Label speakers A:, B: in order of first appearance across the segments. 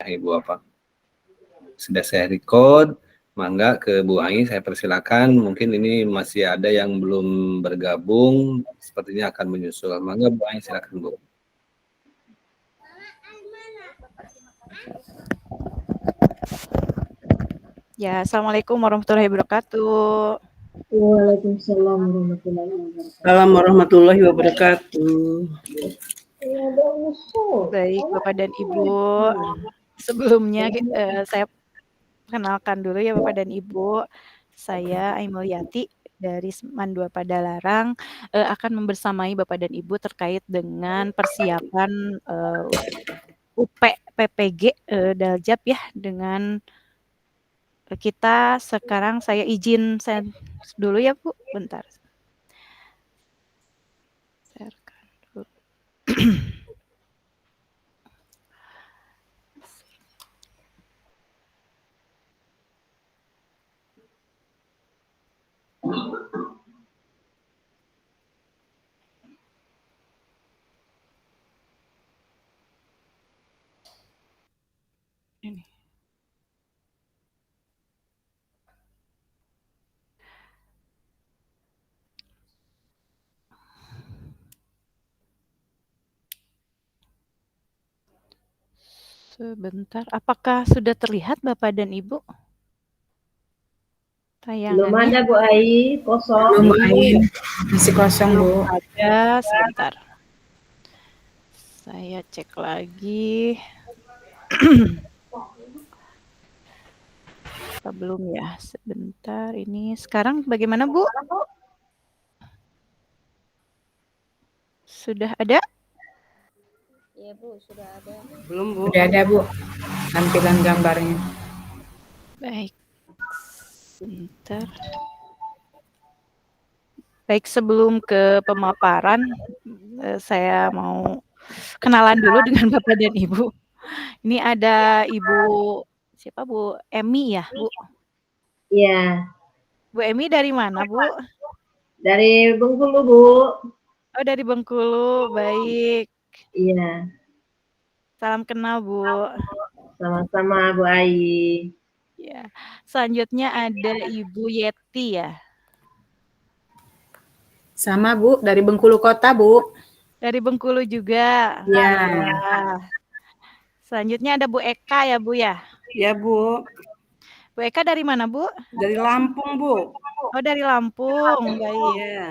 A: Ibu apa? Sudah saya record, mangga ke Bu Ai saya persilakan. Mungkin ini masih ada yang belum bergabung, sepertinya akan menyusul. Mangga Bu Ai silakan Bu.
B: Ya, Assalamualaikum warahmatullahi wabarakatuh.
C: Waalaikumsalam warahmatullahi wabarakatuh.
D: Assalamualaikum warahmatullahi wabarakatuh.
B: Baik, Bapak dan Ibu. Sebelumnya saya kenalkan dulu ya Bapak dan Ibu. Saya Aimulyati dari Seman 2 Padalarang akan membersamai Bapak dan Ibu terkait dengan persiapan UP PPG Daljab ya dengan kita sekarang saya izin dulu ya Bu, bentar. Sharekan dulu. Ini. Sebentar, apakah sudah terlihat Bapak dan Ibu?
C: Belum
B: Tayangannya?
C: ada Bu Ai, kosong.
D: Belum Ai, masih kosong Bu.
B: Ada, sebentar. Saya cek lagi. Apa belum ya? Sebentar, ini sekarang bagaimana Bu? Sudah ada?
E: Iya Bu, sudah ada.
D: Belum Bu. Sudah ada Bu, tampilan gambarnya.
B: Baik, sebentar. Baik, sebelum ke pemaparan, saya mau kenalan dulu dengan Bapak dan Ibu. Ini ada Ibu, siapa Bu? Emi ya Bu?
C: Iya.
B: Bu Emi dari mana Bu?
C: Dari Bengkulu Bu.
B: Oh dari Bengkulu, baik.
C: Iya.
B: Salam kenal Bu.
C: Sama-sama Bu Ai.
B: Ya. Selanjutnya ada Ibu Yeti ya.
D: Sama Bu, dari Bengkulu Kota Bu.
B: Dari Bengkulu juga.
D: Iya.
B: Selanjutnya ada Bu Eka ya Bu ya.
D: Iya Bu.
B: Bu Eka dari mana Bu?
D: Dari Lampung Bu.
B: Oh dari Lampung, baik.
D: Iya.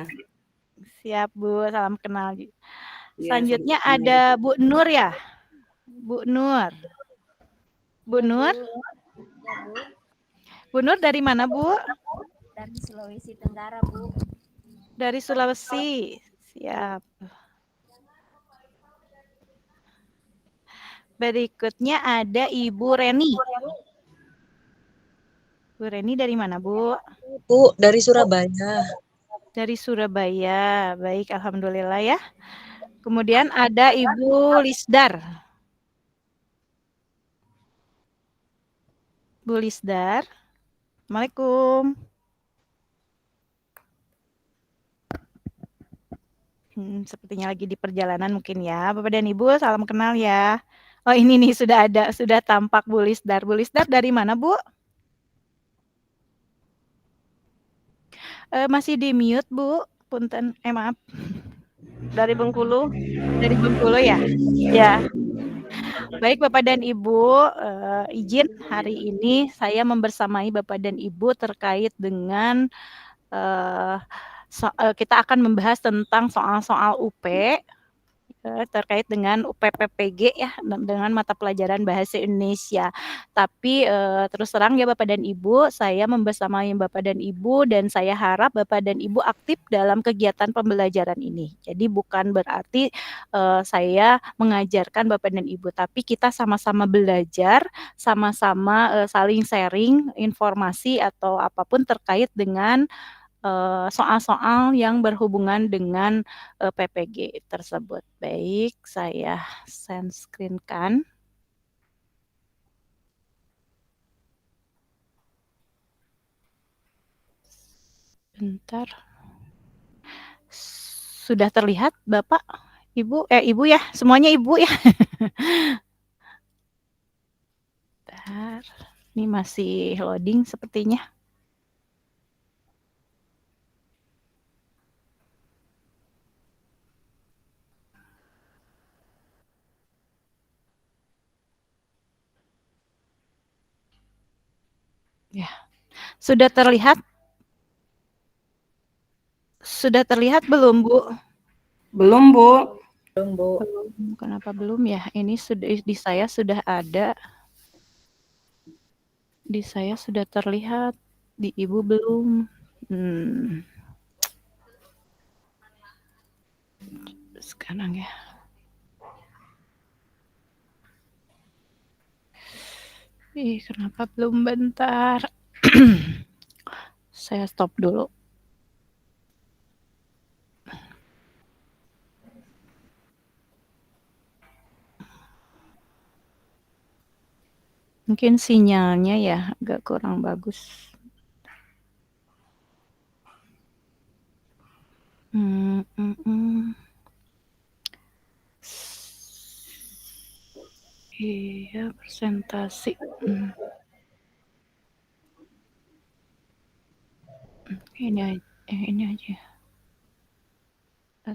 B: Siap Bu, salam kenal.
D: Iya,
B: Selanjutnya ada Bu Nur ya. Bu Nur. Bu Nur?
E: Ya Bu,
B: Bu Nur dari mana Bu?
E: dari Sulawesi Tenggara Bu.
B: Dari Sulawesi. Siap. Berikutnya ada Ibu Reni. Bu Reni dari mana Bu?
F: Bu, dari Surabaya.
B: Dari Surabaya. Baik, alhamdulillah ya. Kemudian ada Ibu Lisdar. Bu Lisdar. Assalamualaikum. Sepertinya lagi di perjalanan mungkin ya. Bapak dan Ibu, salam kenal ya. Oh ini nih sudah ada, sudah tampak Bu Lisdar. Bu Lisdar dari mana Bu? Masih di mute Bu. Punten, maaf. Dari Bengkulu. Dari Bengkulu ya? Ya. Baik Bapak dan Ibu, izin hari ini saya membersamai Bapak dan Ibu terkait dengan kita akan membahas tentang soal-soal UP terkait dengan UPPPG ya dengan mata pelajaran bahasa Indonesia. Tapi terus terang ya Bapak dan Ibu, saya membersamai Bapak dan Ibu dan saya harap Bapak dan Ibu aktif dalam kegiatan pembelajaran ini. Jadi bukan berarti saya mengajarkan Bapak dan Ibu, tapi kita sama-sama belajar, sama-sama saling sharing informasi atau apapun terkait dengan soal-soal yang berhubungan dengan PPG tersebut. Baik, saya share screen-kan. Bentar. Sudah terlihat Bapak, Ibu, Ibu ya, semuanya Ibu ya. Bentar. Ini masih loading sepertinya. Ya. Sudah terlihat? Sudah terlihat belum, Bu?
D: Belum, Bu.
F: Belum, Bu.
B: Belum. Kenapa belum ya? Ini sudah di saya sudah ada. Di saya sudah terlihat, di Ibu belum. Sekarang ya. Kenapa belum? Bentar. Saya stop dulu. Mungkin sinyalnya ya agak kurang bagus. Iya, presentasi. Ini aja.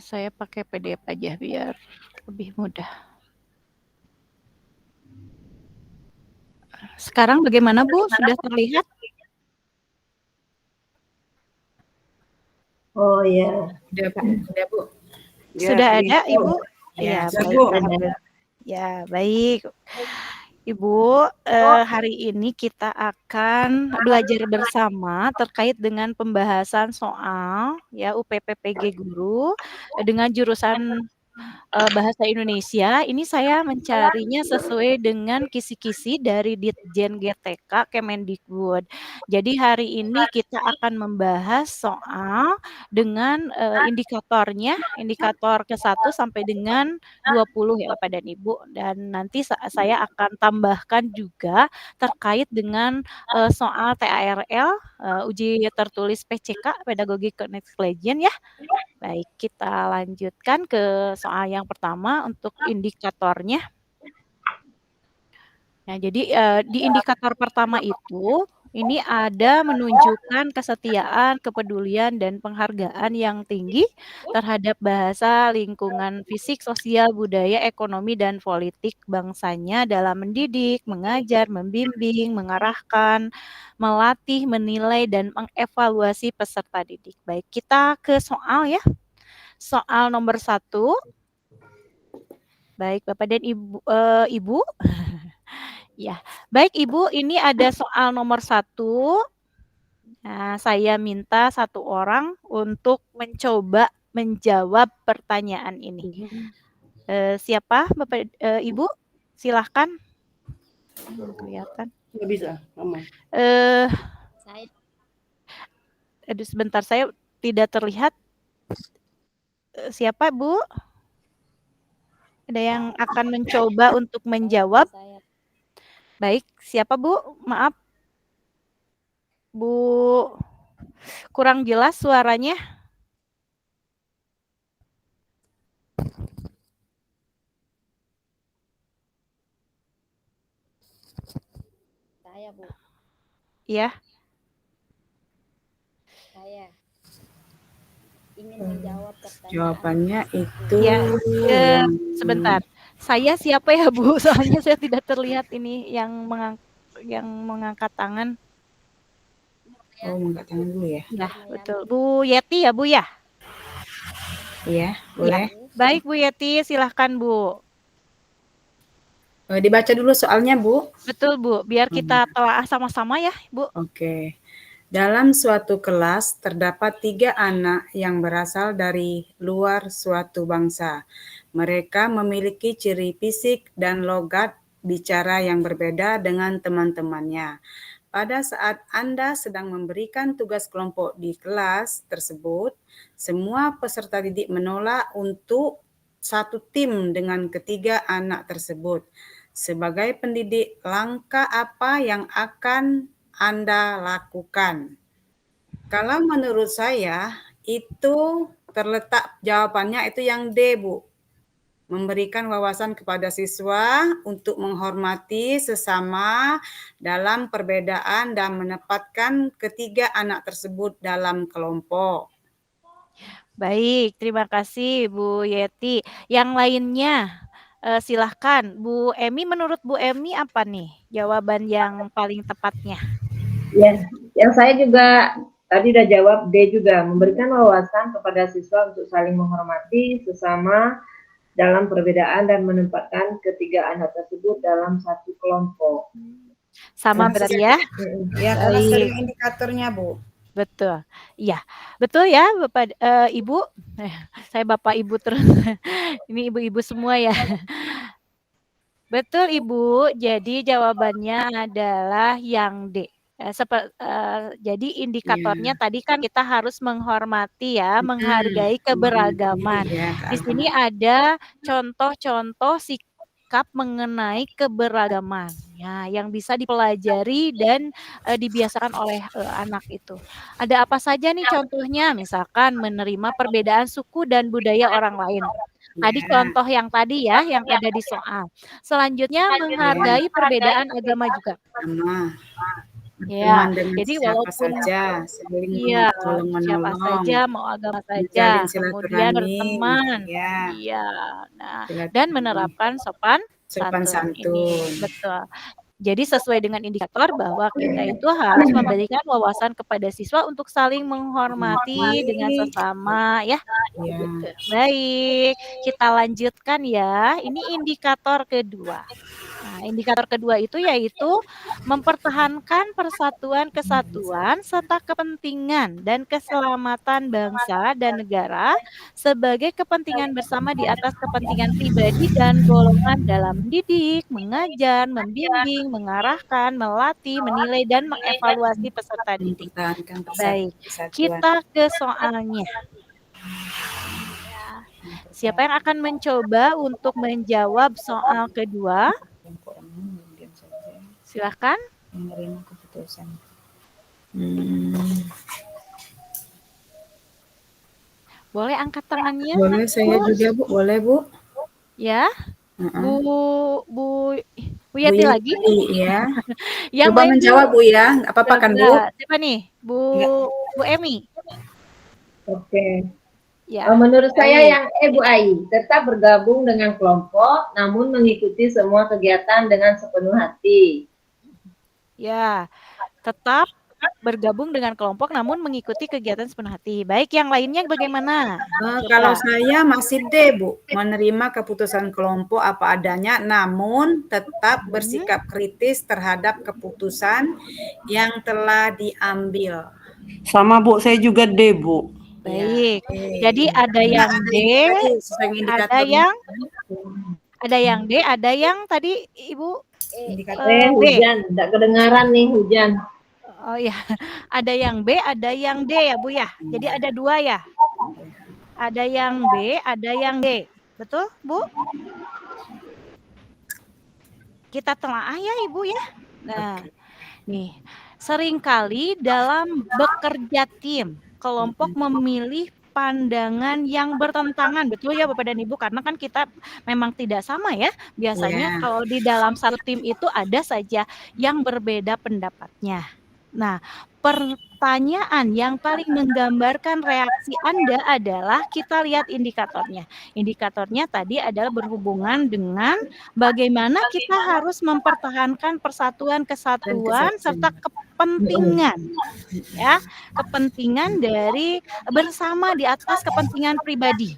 B: Saya pakai PDF aja biar lebih mudah. Sekarang bagaimana, Bu? Sudah terlihat?
C: Oh iya.
D: Udah, Bu. Udah, Bu. Ya,
B: Sudah ada, Ibu?
D: Ya,
B: Ya,
D: Bu.
B: Ya, baik. Ibu, hari ini kita akan belajar bersama terkait dengan pembahasan soal ya UPPPG Guru dengan jurusan Bahasa Indonesia. Ini saya mencarinya sesuai dengan kisi-kisi dari Ditjen GTK Kemendikbud. Jadi hari ini kita akan membahas soal dengan indikatornya, indikator ke-1 sampai dengan 20 ya Bapak dan Ibu. Dan nanti saya akan tambahkan juga terkait dengan soal TARL, uji tertulis PCK, Pedagogi Connect Legend ya. Baik, kita lanjutkan ke soal yang pertama untuk indikatornya. Nah, jadi di indikator pertama itu, ini ada menunjukkan kesetiaan, kepedulian, dan penghargaan yang tinggi terhadap bahasa, lingkungan fisik, sosial, budaya, ekonomi, dan politik bangsanya dalam mendidik, mengajar, membimbing, mengarahkan, melatih, menilai, dan mengevaluasi peserta didik. Baik, kita ke soal ya. Soal nomor 1. Baik, Bapak dan Ibu. Ya, baik Ibu, ini ada soal nomor 1. Nah, saya minta 1 orang untuk mencoba menjawab pertanyaan ini. Siapa, Bapak, Ibu? Silahkan. Kelihatan.
D: Nggak bisa, kamu.
E: Saya.
B: Aduh, sebentar, saya tidak terlihat. Siapa, Bu? Ada yang akan mencoba untuk menjawab? Baik, siapa Bu? Maaf. Bu, kurang jelas suaranya.
E: Saya, Bu.
B: Iya.
E: Saya ingin menjawab pertanyaan.
D: Jawabannya itu
B: Ya, sebentar. Saya siapa ya Bu? Soalnya saya tidak terlihat ini yang mengangkat tangan.
D: Oh, mengangkat tangan dulu ya.
B: Ya, betul. Bu Yeti ya Bu ya?
D: Iya, boleh.
B: Ya. Baik Bu Yeti, silahkan Bu.
D: Dibaca dulu soalnya, Bu.
B: Betul Bu, biar kita telaah sama-sama ya Bu.
D: Oke. Dalam suatu kelas terdapat 3 anak yang berasal dari luar suatu bangsa. Mereka memiliki ciri fisik dan logat bicara yang berbeda dengan teman-temannya. Pada saat Anda sedang memberikan tugas kelompok di kelas tersebut, semua peserta didik menolak untuk satu tim dengan ketiga anak tersebut. Sebagai pendidik, langkah apa yang akan Anda lakukan? Kalau menurut saya itu terletak jawabannya itu yang D, Bu. memberikan wawasan kepada siswa untuk menghormati sesama dalam perbedaan dan menempatkan ketiga anak tersebut dalam kelompok.
B: Baik, terima kasih Bu Yeti. Yang lainnya, silahkan Bu Emi, menurut Bu Emi apa nih jawaban yang paling tepatnya?
C: Ya, yang saya juga tadi udah jawab D juga, memberikan wawasan kepada siswa untuk saling menghormati sesama dalam perbedaan dan menempatkan ketiga anak tersebut dalam satu kelompok.
B: Sama berarti ya?
D: Ya, karena
B: Baik.
D: sering indikatornya, Bu.
B: Betul. Iya, betul ya Bapak Ibu. Saya Bapak Ibu terus. Ini ibu-ibu semua ya. Betul Ibu. Jadi jawabannya adalah yang D. Jadi indikatornya tadi kan kita harus menghormati ya, menghargai keberagaman.
D: Ya,
B: Di sini ada contoh-contoh sikap mengenai keberagaman ya, yang bisa dipelajari dan dibiasakan oleh anak itu. Ada apa saja nih contohnya? Misalkan menerima perbedaan suku dan budaya orang lain. Tadi contoh yang tadi ya, yang ada di soal. Selanjutnya menghargai perbedaan agama juga.
D: Sama.
B: Ya,
D: Berteman dengan
B: jadi
D: siapa
B: walaupun
D: saja, saling
B: iya,
D: tolong
B: siapa
D: menolong,
B: saja, mau agama saja,
D: menjalin
B: kemudian
D: silaturahmi,
B: berteman,
D: ya,
B: iya. Nah, dan
D: silaturahmi.
B: menerapkan sopan
D: Sopan
B: santun. Ini
D: santun.
B: betul. Jadi sesuai dengan indikator bahwa kita itu harus memberikan wawasan kepada siswa untuk saling menghormati dengan sesama ya.
D: Ya.
B: Gitu. Baik, kita lanjutkan ya. Ini indikator kedua. Nah, indikator kedua itu yaitu mempertahankan persatuan kesatuan serta kepentingan dan keselamatan bangsa dan negara sebagai kepentingan bersama di atas kepentingan pribadi dan golongan dalam mendidik, mengajar, membimbing, mengarahkan, melatih, menilai, dan mengevaluasi peserta didik.
D: Mempertahankan
B: Baik,
D: persatuan.
B: kita ke soalnya. Siapa yang akan mencoba untuk menjawab soal kedua? Silakan.
D: Menerima keputusan.
B: Boleh angkat tangannya?
D: Boleh saya juga, Bu. Boleh, Bu.
B: Ya. Bu Yati
D: Bu
B: lagi?
D: Ya.
B: Yang
D: Coba
B: lain
D: menjawab, Bu ya. Nggak apa-apa kan, Bu?
B: Siapa nih? Bu Emi.
C: Oke.
B: Ya.
C: Menurut saya yang Bu Ai, tetap bergabung dengan kelompok, namun mengikuti semua kegiatan dengan sepenuh hati.
B: Ya, tetap bergabung dengan kelompok namun mengikuti kegiatan sepenuh hati. Baik, yang lainnya bagaimana?
D: Kalau saya masih D, Bu. Menerima keputusan kelompok apa adanya, namun tetap bersikap kritis terhadap keputusan yang telah diambil.
G: Sama Bu, saya juga D, Bu.
B: Baik, jadi ada yang D, ada yang D, ada yang tadi Ibu
C: hujan, tidak kedengaran nih hujan.
B: Oh ya, ada yang B, ada yang D ya Bu ya. Jadi ada dua ya. Ada yang B, ada yang D. Betul Bu? Kita telaah ya Ibu ya. Nah, nih seringkali dalam bekerja tim, kelompok memilih pandangan yang bertentangan, betul ya Bapak dan Ibu, karena kan kita memang tidak sama ya. Biasanya kalau di dalam satu tim itu ada saja yang berbeda pendapatnya. Nah, pertanyaan yang paling menggambarkan reaksi Anda adalah kita lihat indikatornya. Indikatornya tadi adalah berhubungan dengan bagaimana kita harus mempertahankan persatuan, kesatuan, serta kepentingan. Ya, kepentingan dari bersama di atas kepentingan pribadi.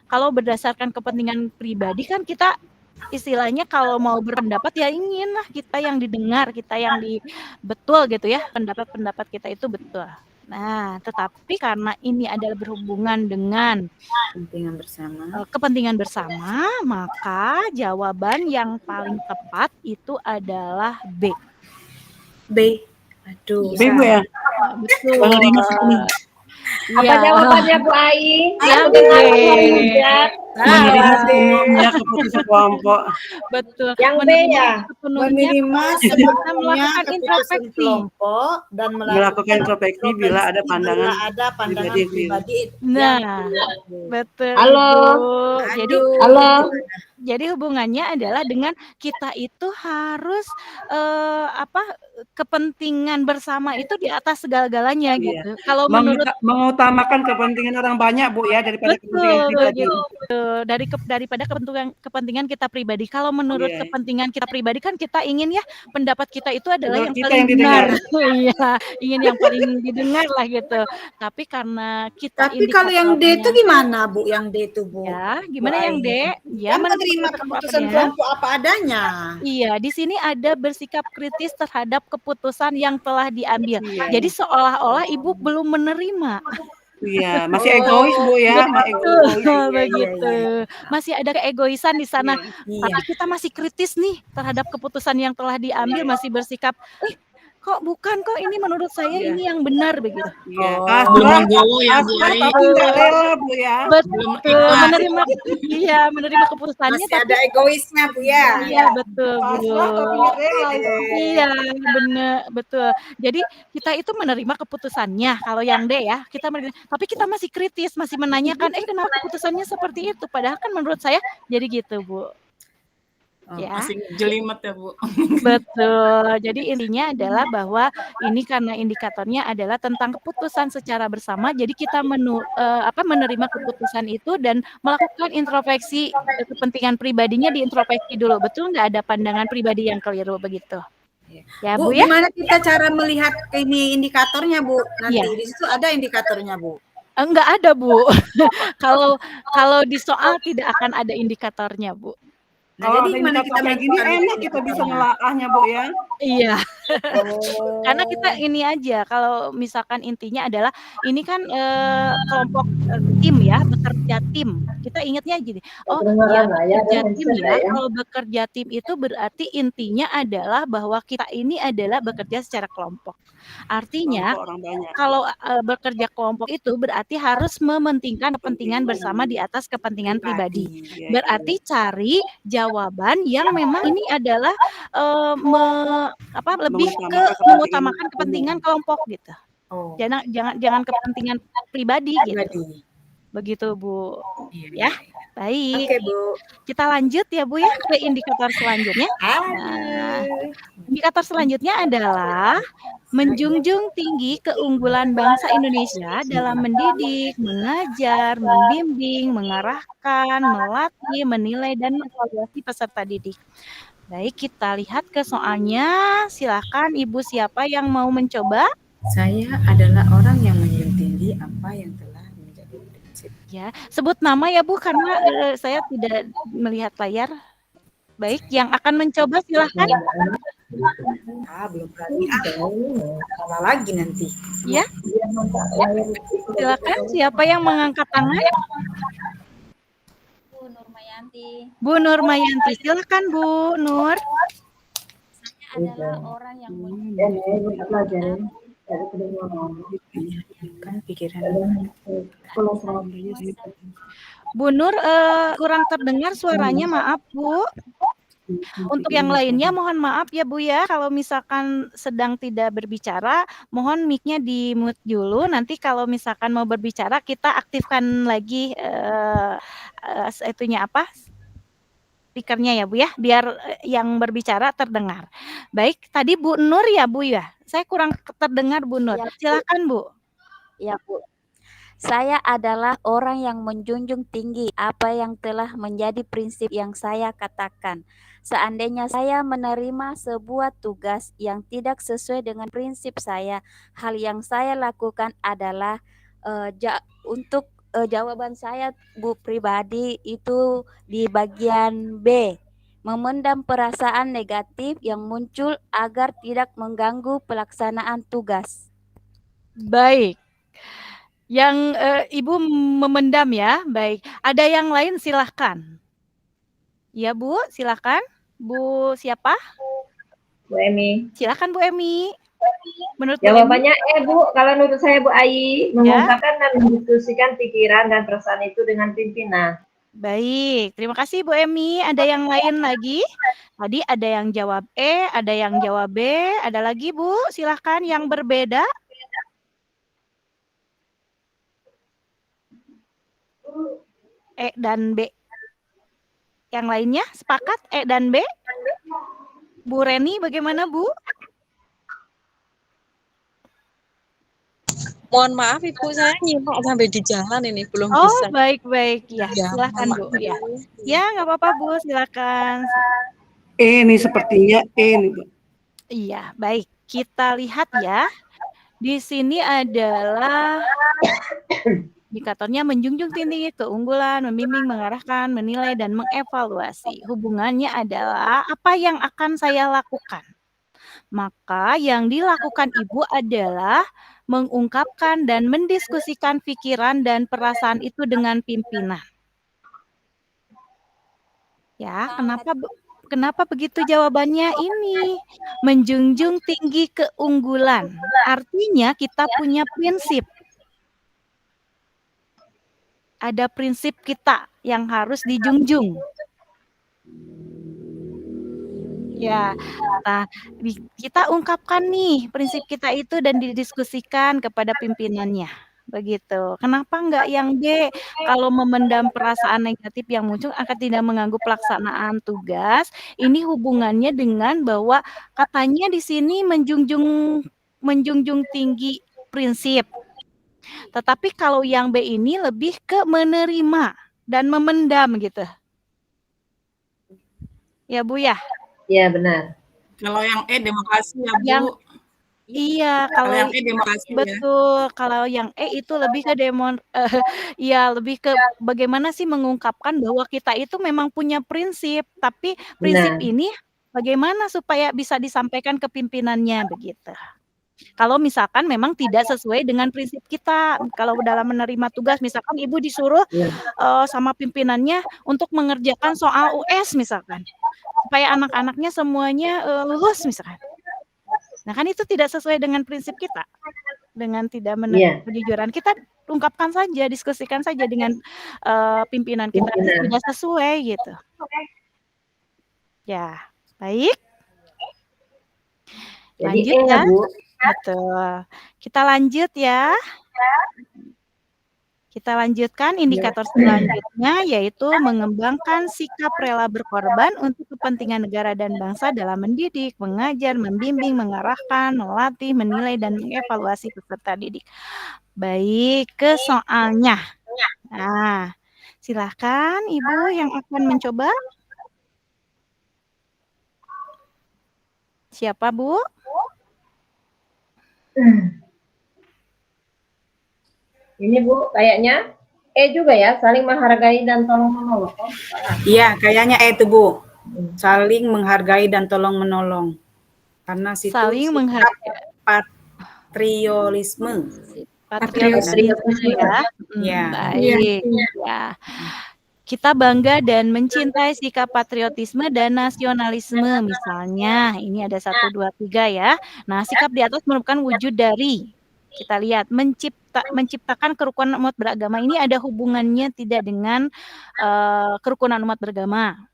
B: Kalau berdasarkan kepentingan pribadi kan kita istilahnya kalau mau berpendapat ya inginlah kita yang didengar, kita yang betul gitu ya, pendapat-pendapat kita itu betul. Nah, tetapi karena ini adalah berhubungan dengan kepentingan bersama, maka jawaban yang paling tepat itu adalah B.
D: B. Aduh.
G: B, Bu ya?
B: Betul.
C: Apa
B: Iya.
C: jawabannya Bu Ai?
B: Yang
C: Aku dengar
B: B.
C: Pak Rizal.
G: Menerima
D: Salah, Dek.
G: sepenuhnya keputusan kelompok.
B: Betul.
C: Yang B
B: Menerima
C: ya?
B: sepenuhnya
D: Menerima
B: kalau kita
D: sepenuhnya
B: melakukan
D: keputusan
B: introspeksi.
D: kelompok dan
G: Melakukan
D: melakukan
G: introspeksi bila ada
D: introspeksi
G: pandangan
D: bila ada pandangan
G: pribadi yang keliru.
D: pribadi
B: Nah,
D: yang keliru.
B: betul
C: Halo.
B: Ibu. Jadi
D: Aduh,
C: Halo.
B: jadi hubungannya adalah dengan kita itu harus apa kepentingan bersama itu di atas segala-galanya
G: Iya.
B: gitu. Kalau menurut
G: Mengutamakan kepentingan orang banyak, Bu, ya, daripada kepentingan
B: betul
G: pribadi.
B: begitu. Daripada kepentingan kita pribadi. Kalau menurut
G: Iya.
B: kepentingan kita pribadi kan kita ingin ya pendapat kita itu adalah
G: Pendapat
B: yang
G: kita
B: paling
G: yang
B: benar.
G: didengar.
B: Iya, ingin yang paling didengar lah gitu. Tapi karena kita
D: Tapi kalau yang D itu
B: indikatornya
D: gimana, Bu? Yang D itu, Bu?
B: ya,
D: Bu
B: gimana yang D?
D: Ai.
B: Ya,
D: Kan menerima keputusan kelompok apa adanya.
B: Iya, di sini ada bersikap kritis terhadap keputusan yang telah diambil.
G: Iya.
B: Jadi seolah-olah ibu belum menerima.
G: Iya, masih egois, Bu, ya. Masih
B: Betul,
G: egois.
B: begitu. Masih ada keegoisan di sana.
D: Iya.
B: Tapi kita masih kritis nih terhadap keputusan yang telah diambil, masih bersikap, kok bukan kok ini menurut saya
G: Iya.
B: ini yang benar begitu.
G: Iya.
H: Belum legowo ya Bu Ai.
G: Tapi nggak rela, Bu, ya.
H: Belum
B: Betul,
H: ikhlas.
B: menerima keputusannya
D: Masih
B: tapi
D: ada egoisnya, Bu ya.
B: iya betul, Bu.
G: Pasrah tapi nggak rela itu.
B: Iya, bener, betul. Jadi kita itu menerima keputusannya. Kalau yang D ya, kita menerima. Tapi kita masih kritis, masih menanyakan, kenapa keputusannya seperti itu? Padahal kan menurut saya jadi gitu, Bu. Ya,
H: Masih jelimet ya Bu.
B: betul. Jadi intinya adalah bahwa ini karena indikatornya adalah tentang keputusan secara bersama. Jadi kita menerima keputusan itu dan melakukan introspeksi kepentingan pribadinya diintrospeksi dulu. Betul nggak ada pandangan pribadi yang keliru begitu? Ya
D: Bu,
B: Bu ya?
D: gimana kita cara melihat ini indikatornya, Bu? Nanti
B: Iya.
D: di situ ada indikatornya, Bu.
B: Enggak ada, Bu. Kalau di soal tidak akan ada indikatornya, Bu.
D: Nah,
G: Kalau
D: jadi
G: ada
D: gimana kita
G: indikator kayak gini
D: menentukan
G: enak kita bisa ngelakahnya, Bu, ya.
B: Iya.
D: Oh.
B: Karena kita ini aja, kalau misalkan intinya adalah ini kan kelompok tim ya, bekerja tim. Kita ingatnya gini,
C: Kedengaran lah ya,
B: bekerja
C: ada
B: tim
C: handset
B: ya.
C: ya.
B: Kalau bekerja tim itu berarti intinya adalah bahwa kita ini adalah bekerja secara kelompok. Artinya
G: Kelompok orang banyak.
B: kalau bekerja kelompok itu berarti harus mementingkan kepentingan bersama di atas kepentingan pribadi.
G: Iya,
B: Berarti cari jawaban yang memang ini adalah lebih ke mengutamakan kepentingan kelompok gitu.
D: Oh.
B: Jangan kepentingan pribadi gitu.
D: Pribadi.
B: Begitu, Bu.
D: Iya.
B: Ya, baik.
D: Oke, Bu.
B: Kita lanjut ya, Bu ya, ke indikator selanjutnya. Nah, indikator selanjutnya adalah menjunjung tinggi keunggulan bangsa Indonesia dalam mendidik, mengajar, membimbing, mengarahkan, melatih, menilai, dan mengevaluasi peserta didik. Baik, kita lihat ke soalnya. Silakan Ibu siapa yang mau mencoba?
D: Saya adalah orang yang menjunjung tinggi apa yang telah menjadi prinsip.
B: Ya, sebut nama ya Bu, karena saya tidak melihat layar. Baik, yang akan mencoba silakan.
D: Belum berani. Salah lagi nanti.
B: Ya, silakan. Siapa yang mengangkat tangan?
E: Bu Nurmayanti.
B: Bu Nurmayanti, silakan Bu Nur.
E: Saya adalah orang yang
D: Kan pikiran.
B: Bu Nur kurang terdengar suaranya, maaf Bu. Untuk yang lainnya mohon maaf ya Bu ya, kalau misalkan sedang tidak berbicara, mohon mic-nya di-mute dulu. Nanti kalau misalkan mau berbicara kita aktifkan lagi speakernya ya Bu ya, biar yang berbicara terdengar. Baik, tadi Bu Nur ya Bu ya, saya kurang terdengar Bu Nur.
E: Ya, Bu.
B: Silakan Bu.
E: Ya Bu. Saya adalah orang yang menjunjung tinggi apa yang telah menjadi prinsip yang saya katakan. Seandainya saya menerima sebuah tugas yang tidak sesuai dengan prinsip saya, hal yang saya lakukan adalah untuk jawaban saya Bu pribadi itu di bagian B. Memendam perasaan negatif yang muncul agar tidak mengganggu pelaksanaan tugas.
B: Baik. Yang Ibu memendam ya, baik. Ada yang lain silahkan. Ya Bu, silahkan. Bu siapa?
C: Bu Emi.
B: Silahkan Bu Emi. Menurut Bu Emi?
C: Jawabannya Bu. Kalau menurut saya Bu Ai, mengungkapkan dan mendiskusikan pikiran dan perasaan itu dengan pimpinan.
B: Baik, terima kasih Bu Emi. Ada yang lain lagi? Tadi ada yang jawab E, ada yang jawab B, ada lagi Bu, silahkan yang berbeda. E dan B. Yang lainnya sepakat E dan B? Bu Reni bagaimana Bu?
F: Mohon maaf Ibu, saya nyimak sampai di jalan ini belum
B: Oh,
F: bisa.
B: baik-baik. Ya,
F: Ya,
B: silakan
F: mohon
B: Bu.
F: maaf.
B: Ya. Ya, nggak apa-apa Bu, silakan.
G: Ini sepertinya nih, Bu.
B: Iya, baik. Kita lihat ya. Di sini adalah indikatornya menjunjung tinggi keunggulan, membimbing, mengarahkan, menilai, dan mengevaluasi. Hubungannya adalah apa yang akan saya lakukan. Maka yang dilakukan Ibu adalah mengungkapkan dan mendiskusikan pikiran dan perasaan itu dengan pimpinan. Ya, kenapa begitu jawabannya ini? Menjunjung tinggi keunggulan. Artinya kita punya prinsip. Ada prinsip kita yang harus dijunjung. Ya, nah kita ungkapkan nih prinsip kita itu dan didiskusikan kepada pimpinannya. Begitu. Kenapa enggak yang B? Kalau memendam perasaan negatif yang muncul akan tidak mengganggu pelaksanaan tugas. Ini hubungannya dengan bahwa katanya di sini menjunjung tinggi prinsip. Tetapi kalau yang B ini lebih ke menerima dan memendam gitu. Ya Bu ya?
C: Iya benar.
H: Kalau yang E demokrasi ya Bu.
B: Iya,
H: Kalau
B: kalau
H: yang E demokrasi ya.
B: betul, kalau yang E itu lebih ke ya lebih ke bagaimana sih mengungkapkan bahwa kita itu memang punya prinsip, tapi prinsip
C: Benar.
B: ini bagaimana supaya bisa disampaikan ke pimpinannya begitu. Kalau misalkan memang tidak sesuai dengan prinsip kita, kalau dalam menerima tugas misalkan Ibu disuruh sama pimpinannya untuk mengerjakan soal US misalkan, supaya anak-anaknya semuanya lulus misalkan. Nah kan itu tidak sesuai dengan prinsip kita, dengan tidak menerima kejujuran. Kita ungkapkan saja, diskusikan saja dengan pimpinan kita, tidak sesuai gitu. Ya, baik. Lanjut ya, Bu. Betul. Kita lanjut ya. Kita lanjutkan indikator selanjutnya yaitu mengembangkan sikap rela berkorban untuk kepentingan negara dan bangsa dalam mendidik, mengajar, membimbing, mengarahkan, melatih, menilai, dan mengevaluasi peserta didik. Baik, ke soalnya. Nah, silahkan Ibu yang akan mencoba. Siapa Bu?
C: Ini Bu, kayaknya juga ya, saling menghargai dan tolong menolong.
D: Iya, kayaknya itu Bu. Saling menghargai dan tolong menolong. Karena situ
B: saling menghargai.
D: Patriotisme.
B: Patriotisme ya. Baik. Ya. Kita bangga dan mencintai sikap patriotisme dan nasionalisme misalnya. Ini ada 1, 2, 3 ya. Nah, sikap di atas merupakan wujud dari, kita lihat, menciptakan kerukunan umat beragama. Ini ada hubungannya tidak dengan kerukunan umat beragama?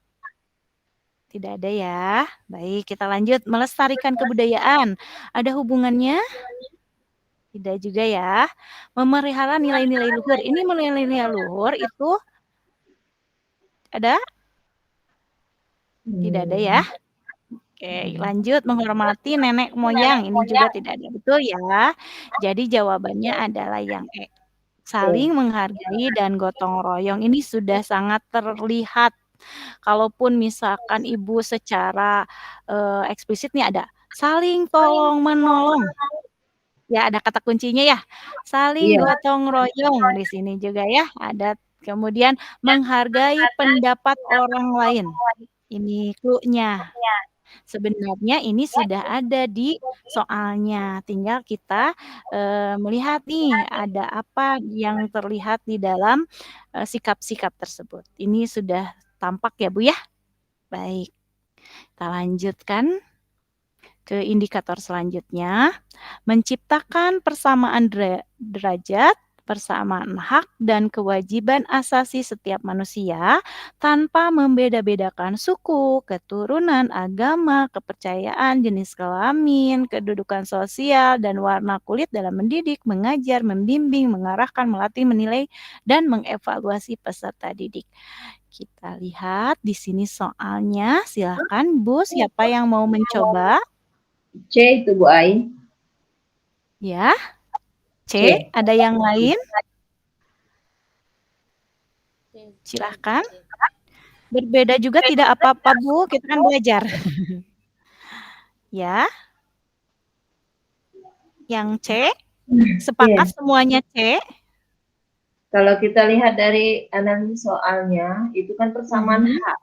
B: Tidak ada ya. Baik, kita lanjut. Melestarikan kebudayaan. Ada hubungannya? Tidak juga ya. Memelihara nilai-nilai luhur. Ini nilai-nilai luhur itu ada? Tidak ada ya. Oke, lanjut. Menghormati nenek moyang. Ini juga tidak ada. Betul ya. Jadi jawabannya adalah yang E. Saling menghargai dan gotong royong. Ini sudah sangat terlihat. Kalaupun misalkan Ibu secara eksplisit nih ada saling tolong menolong. Ya, ada kata kuncinya ya. Saling gotong royong di sini juga ya. Ada kemudian menghargai pendapat orang lain. Ini clue-nya. Sebenarnya ini sudah ada di soalnya. Tinggal kita melihat nih ada apa yang terlihat di dalam sikap-sikap tersebut. Ini sudah tampak ya Bu ya. Baik. Kita lanjutkan. Ke indikator selanjutnya, menciptakan persamaan derajat, persamaan hak dan kewajiban asasi setiap manusia tanpa membeda-bedakan suku, keturunan, agama, kepercayaan, jenis kelamin, kedudukan sosial, dan warna kulit dalam mendidik, mengajar, membimbing, mengarahkan, melatih, menilai, dan mengevaluasi peserta didik. Kita lihat di sini soalnya. Silakan Bu, siapa yang mau mencoba?
C: C itu Bu Ai.
B: Ya. C, ada yang lain? Silahkan. Berbeda juga tidak apa-apa Bu, kita kan belajar. Ya. Yang C, sepakat semuanya C?
C: Kalau kita lihat dari analisis soalnya, itu kan persamaan hak.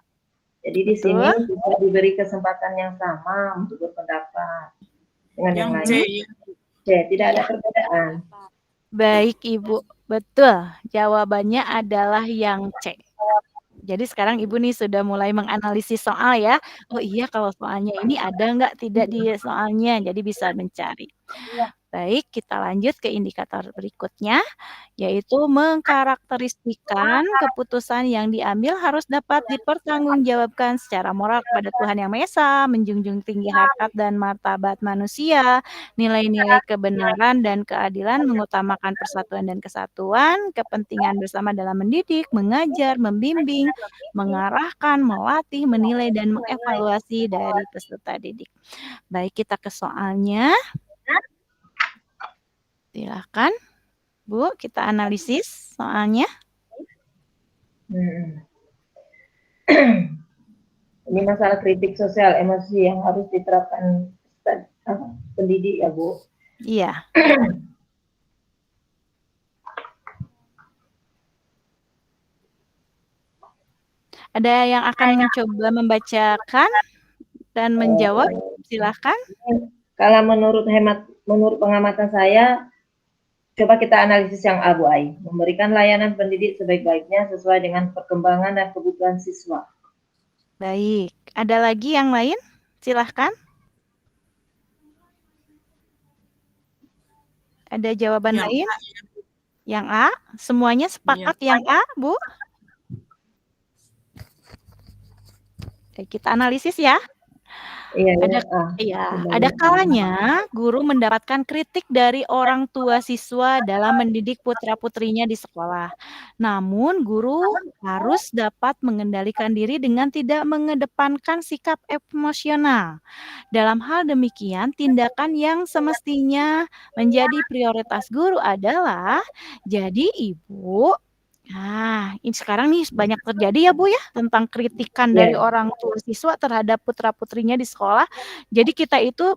C: Jadi di sini kita diberi kesempatan yang sama untuk berpendapat dengan yang lain. C, tidak ada perbedaan.
B: Baik Ibu, betul. Jawabannya adalah yang C. Jadi sekarang Ibu nih sudah mulai menganalisis soal ya. Oh iya, kalau soalnya ini ada nggak tidak di soalnya, jadi bisa mencari. Baik, kita lanjut ke indikator berikutnya, yaitu mengkarakteristikkan keputusan yang diambil harus dapat dipertanggungjawabkan secara moral kepada Tuhan Yang Maha Esa, menjunjung tinggi harkat dan martabat manusia, nilai-nilai kebenaran dan keadilan, mengutamakan persatuan dan kesatuan, kepentingan bersama dalam mendidik, mengajar, membimbing, mengarahkan, melatih, menilai, dan mengevaluasi dari peserta didik. Baik, kita ke soalnya. Silakan, Bu, kita analisis soalnya.
C: Ini masalah kritik sosial emosi yang harus diterapkan pendidik ya Bu.
B: Iya. Ada yang akan mencoba membacakan dan menjawab? Silahkan.
C: Kalau menurut pengamatan saya, coba kita analisis yang A, Bu Ai. Memberikan layanan pendidik sebaik-baiknya sesuai dengan perkembangan dan kebutuhan siswa.
B: Baik. Ada lagi yang lain? Silahkan. Ada jawaban lain? Yang A? Semuanya sepakat yang A, Bu? Kita analisis ya. Ada kalanya guru mendapatkan kritik dari orang tua siswa dalam mendidik putra-putrinya di sekolah. Namun guru harus dapat mengendalikan diri dengan tidak mengedepankan sikap emosional. Dalam hal demikian, tindakan yang semestinya menjadi prioritas guru adalah, jadi Ibu, ini sekarang nih banyak terjadi ya Bu ya, tentang kritikan dari orang tua siswa terhadap putra-putrinya di sekolah. Jadi kita itu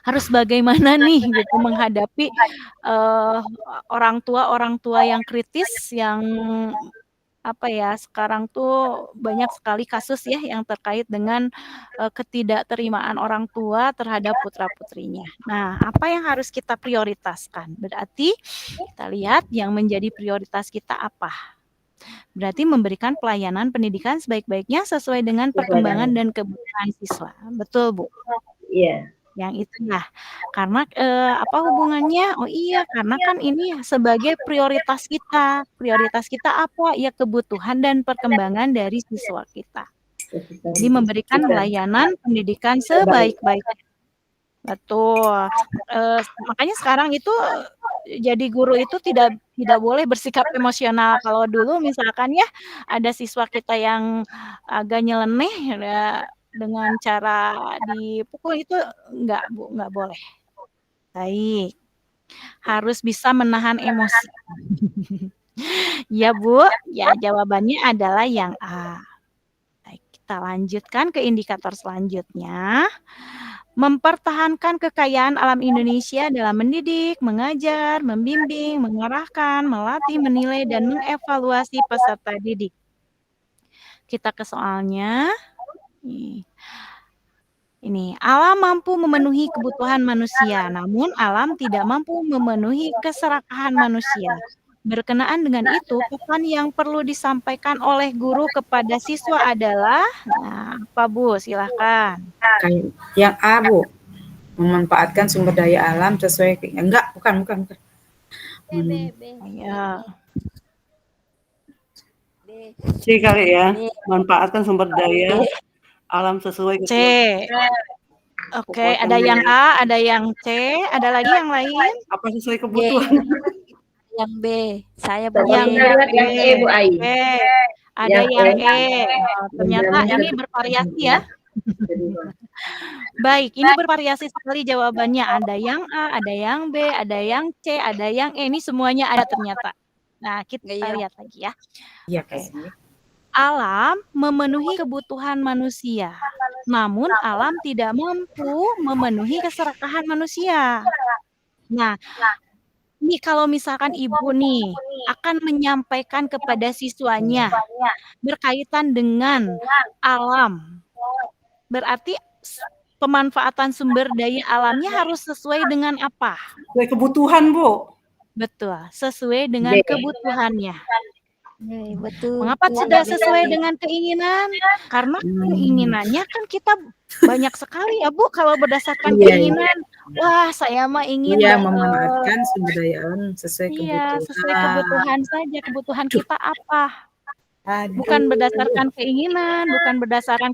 B: harus bagaimana nih gitu menghadapi orang tua yang kritis, yang sekarang tuh banyak sekali kasus ya yang terkait dengan ketidakterimaan orang tua terhadap putra-putrinya. Nah, apa yang harus kita prioritaskan? Berarti kita lihat yang menjadi prioritas kita apa? Berarti memberikan pelayanan pendidikan sebaik-baiknya sesuai dengan perkembangan dan kebutuhan siswa. Betul, Bu?
C: Iya.
B: Yang itu ya. Karena apa hubungannya? Oh iya, karena kan ini sebagai prioritas kita. Prioritas kita apa? Ya kebutuhan dan perkembangan dari siswa kita. Jadi memberikan pelayanan pendidikan sebaik-baiknya. Betul. Makanya sekarang itu jadi guru itu tidak boleh bersikap emosional. Kalau dulu misalkan ya ada siswa kita yang agak nyeleneh ya, dengan cara dipukul itu enggak Bu, enggak boleh. Baik. Harus bisa menahan emosi. Ya Bu, ya jawabannya adalah yang A. Baik, kita lanjutkan ke indikator selanjutnya. Mempertahankan kekayaan alam Indonesia dalam mendidik, mengajar, membimbing, mengarahkan, melatih, menilai, dan mengevaluasi peserta didik. Kita ke soalnya. Ini, alam mampu memenuhi kebutuhan manusia, namun alam tidak mampu memenuhi keserakahan manusia. Berkenaan dengan itu, pesan yang perlu disampaikan oleh guru kepada siswa adalah, nah, apa Bu? Silahkan.
D: Yang A, Bu. Memanfaatkan sumber daya alam sesuai enggak, bukan.
B: Ya.
G: C kali ya. Manfaatkan sumber daya alam sesuai
B: C. Oke,
G: kekuatan
B: ada yang
G: wilayah.
B: A, ada yang C, ada lagi yang lain?
G: Apa sesuai kebutuhan?
E: Yang B. Saya
C: Coba
B: Yang
C: kita lihat
B: B.
C: yang E, Bu Ai.
B: Oke. Ada yang E. Oh, ternyata
C: Membangun
B: ini bervariasi ya. Baik, ini bervariasi sekali jawabannya. Ada yang A, ada yang B, ada yang C, ada yang E. Ini semuanya ada ternyata. Nah, kita
E: Iya.
B: lihat lagi ya.
D: Iya,
B: Oke.
D: kasih.
B: Alam memenuhi kebutuhan manusia, namun alam tidak mampu memenuhi keserakahan manusia. Nah, ini kalau misalkan ibu nih akan menyampaikan kepada siswanya berkaitan dengan alam, berarti pemanfaatan sumber daya alamnya harus sesuai dengan apa?
G: Sesuai kebutuhan, Bu.
B: Betul, sesuai dengan
C: B.
B: kebutuhannya.
E: Betul.
B: Mengapa tidak sesuai dengan keinginan? Karena keinginannya kan kita banyak sekali ya Bu, kalau berdasarkan
D: Iya,
B: keinginan. Wah, saya mah ingin
D: memanfaatkan sumber daya alam sesuai
B: iya,
D: kebutuhan.
B: sesuai kebutuhan saja. Kebutuhan kita apa?
D: Aduh.
B: Bukan berdasarkan keinginan, bukan berdasarkan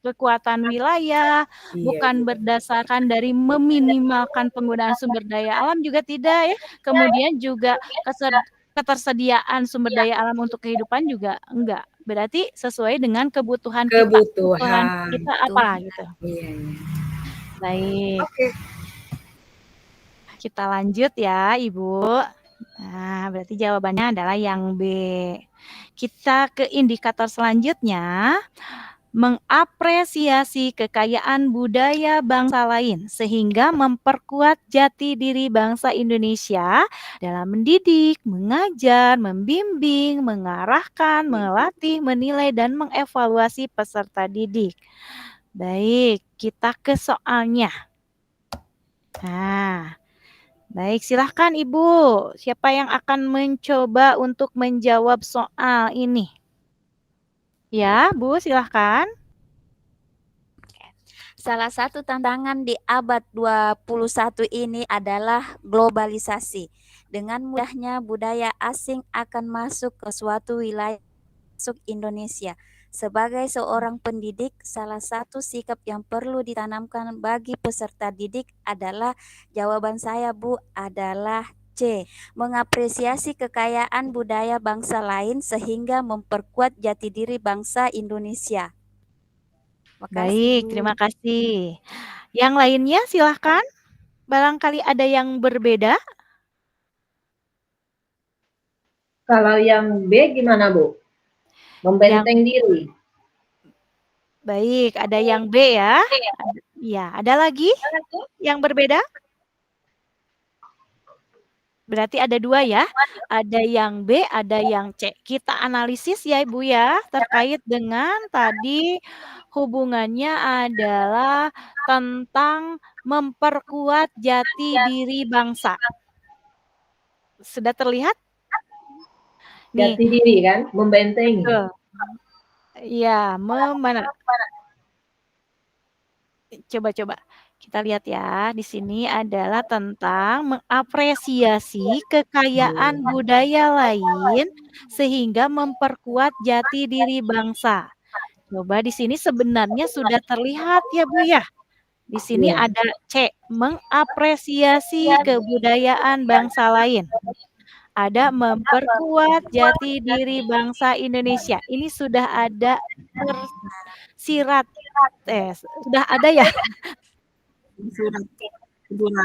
B: kekuatan wilayah,
D: Iya,
B: bukan berdasarkan dari meminimalkan penggunaan sumber daya alam juga tidak ya. Kemudian juga ketersediaan sumber daya alam untuk kehidupan juga enggak. Berarti sesuai dengan kebutuhan kita. Kebutuhan kita apa gitu.
D: Iya.
B: Baik.
D: Oke.
B: Kita lanjut ya, Ibu. Nah, berarti jawabannya adalah yang B. Kita ke indikator selanjutnya. Mengapresiasi kekayaan budaya bangsa lain sehingga memperkuat jati diri bangsa Indonesia dalam mendidik, mengajar, membimbing, mengarahkan, melatih, menilai, dan mengevaluasi peserta didik. Baik, kita ke soalnya. Nah, baik, silahkan Ibu. Siapa yang akan mencoba untuk menjawab soal ini? Ya, Bu, silahkan.
E: Salah satu tantangan di abad 21 ini adalah globalisasi. Dengan mudahnya budaya asing akan masuk ke suatu wilayah masuk Indonesia. Sebagai seorang pendidik, salah satu sikap yang perlu ditanamkan bagi peserta didik adalah, jawaban saya Bu, adalah C. Mengapresiasi kekayaan budaya bangsa lain sehingga memperkuat jati diri bangsa Indonesia.
B: Baik, terima kasih. Yang lainnya silahkan. Barangkali ada yang berbeda.
C: Kalau yang B gimana, Bu? Membenteng diri.
B: Baik, ada yang B ya. Ya, ada lagi yang berbeda? Berarti ada dua ya. Ada yang B, ada yang C. Kita analisis ya Ibu ya, terkait dengan tadi hubungannya adalah tentang memperkuat jati diri bangsa. Sudah terlihat?
C: Jati diri kan, membentengi.
B: Iya, mana? Coba. Kita lihat ya, di sini adalah tentang mengapresiasi kekayaan budaya lain sehingga memperkuat jati diri bangsa. Coba di sini sebenarnya sudah terlihat ya Bu ya. Di sini ada C, mengapresiasi kebudayaan bangsa lain. Ada memperkuat jati diri bangsa Indonesia. Ini sudah ada tersirat, sudah ada ya?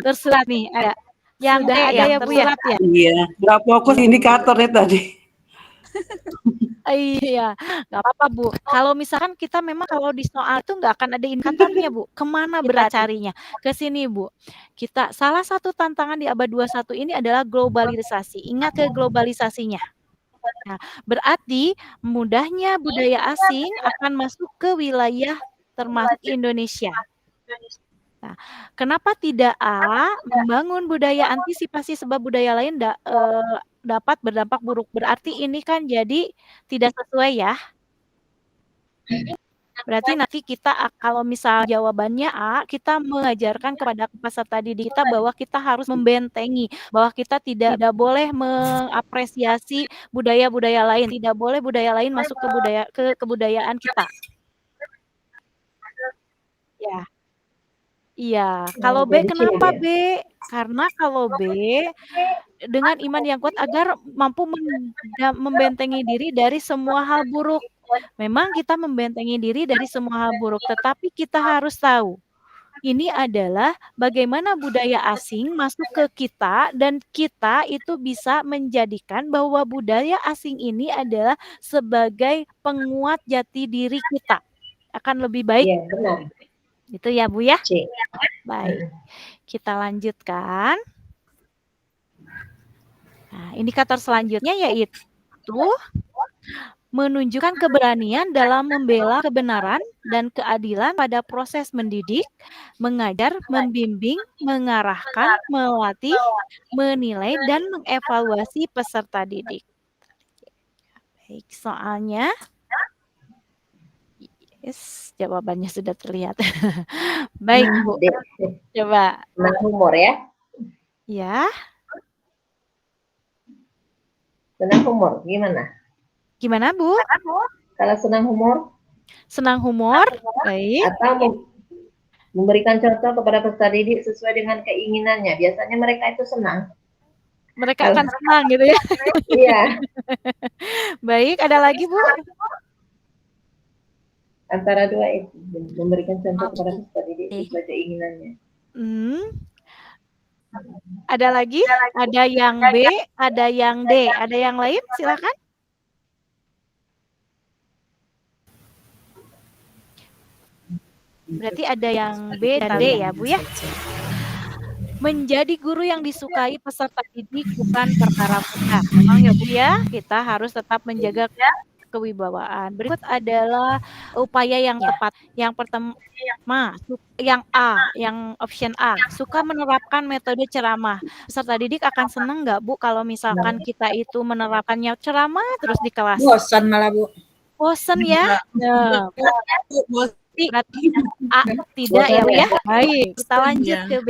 B: Tersurat nih, ada. Yang sudah ada ya Bu ya?
G: Iya, nggak fokus indikatornya tadi.
B: Iya, nggak apa-apa Bu. Kalau misalkan kita memang kalau di soal itu nggak akan ada indikatornya Bu. Kemana bercarinya? Ke sini Bu. Kita salah satu tantangan di abad 21 ini adalah globalisasi. Ingat ke globalisasinya. Nah, berarti mudahnya budaya asing akan masuk ke wilayah termasuk Indonesia. Nah, kenapa tidak membangun budaya antisipasi sebab budaya lain dapat berdampak buruk. Berarti ini kan jadi tidak sesuai ya. Berarti nanti kita kalau misal jawabannya A, kita mengajarkan kepada peserta didik kita bahwa kita harus membentengi, bahwa kita tidak boleh mengapresiasi budaya-budaya lain, tidak boleh budaya lain masuk ke kebudayaan kita. Ya. Iya, kalau B kenapa B? Karena kalau B dengan iman yang kuat agar mampu membentengi diri dari semua hal buruk. Memang kita membentengi diri dari semua hal buruk, tetapi kita harus tahu ini adalah bagaimana budaya asing masuk ke kita dan kita itu bisa menjadikan bahwa budaya asing ini adalah sebagai penguat jati diri kita. Akan lebih baik.
C: Iya, benar.
B: Gitu ya, Bu ya?
C: C.
B: Baik. Kita lanjutkan. Nah, indikator selanjutnya yaitu menunjukkan keberanian dalam membela kebenaran dan keadilan pada proses mendidik, mengajar, membimbing, mengarahkan, melatih, menilai, dan mengevaluasi peserta didik. Baik, soalnya yes, jawabannya sudah terlihat. Baik, Bu. Coba.
C: Senang humor ya?
B: Ya.
C: Senang humor, gimana?
B: Gimana, Bu?
C: Kalau senang humor?
B: Senang humor, baik.
C: Atau memberikan contoh kepada peserta didik sesuai dengan keinginannya. Biasanya mereka itu senang.
B: Mereka akan senang gitu ya?
C: Iya.
B: Baik, ada lagi, Bu?
C: Antara dua itu, memberikan contoh kepada peserta didik sesuai keinginannya.
B: Ada lagi? Ada yang B, ada yang D, ada yang lain? Silakan. Berarti ada yang B dan D ya, Bu ya? Menjadi guru yang disukai peserta didik bukan perkara mudah. Memang ya, Bu ya, kita harus tetap menjaga kewibawaan. Berikut adalah upaya yang tepat. Yang pertama, yang A, yang option A, suka menerapkan metode ceramah. Peserta didik akan senang nggak, Bu, kalau misalkan kita itu menerapkannya ceramah terus di kelas?
H: Bosan malah, Bu.
B: Bosan ya? Nah, berarti A tidak ya, Bu ya? Baik, kita lanjut ke B.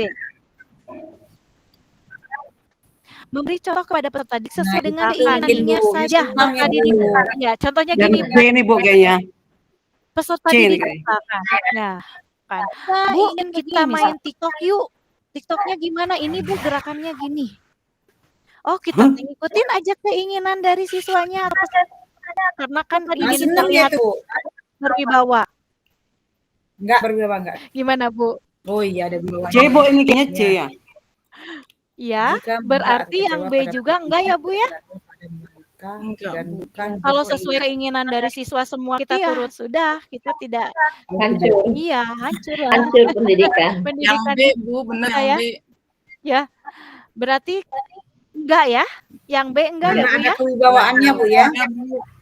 B: Memberi contoh kepada peserta didik sesuai dengan keinginannya saja. Peserta didik, ya, contohnya gini, Bu.
G: Ini Bu kayaknya.
B: Peserta didik misalkan. Nah, kan. Bu, ingin kita main TikTok yuk. TikToknya gimana? Ini Bu gerakannya gini. Oh, kita ngikutin aja keinginan dari siswanya. Karena kan ingin terlihat berwibawa.
H: Enggak berwibawa, enggak.
B: Gimana, Bu?
H: Oh iya, ada wibawa.
G: C Bu, ini kayaknya C ya.
B: Ya, berarti yang B juga enggak ya, Bu ya? Kalau sesuai keinginan dari siswa semua kita turut sudah, kita tidak
C: hancur.
B: Iya, hancur lah.
C: Hancur pendidikan.
H: Yang B, Bu, benar yang B.
B: Ya. Berarti enggak ya? Yang B enggak ya, Bu
H: ada
B: ya?
H: kewibawaannya, Bu ya.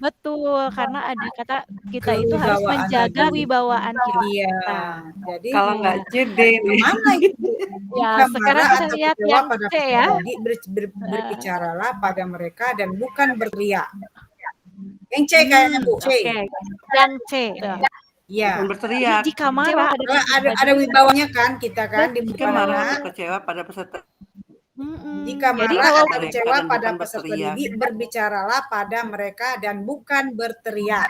B: Betul, karena ada kata kita itu harus menjaga wibawaan kita.
H: Iya. Jadi
G: kalau enggak C, D.
H: Mana itu?
B: Ya, sekarang kita lihat yang C ya.
H: Berbicaralah pada mereka dan bukan berteriak. Yang C kayaknya, Bu. C.
B: Oke. Yang C.
H: Iya.
G: Bukan berteriak.
B: Jika marah
H: ada wibawanya kan kita kan di
G: Jika marah atau kecewa pada peserta.
H: Jika marah atau kecewa pada peserta didik, berbicaralah pada mereka dan bukan berteriak.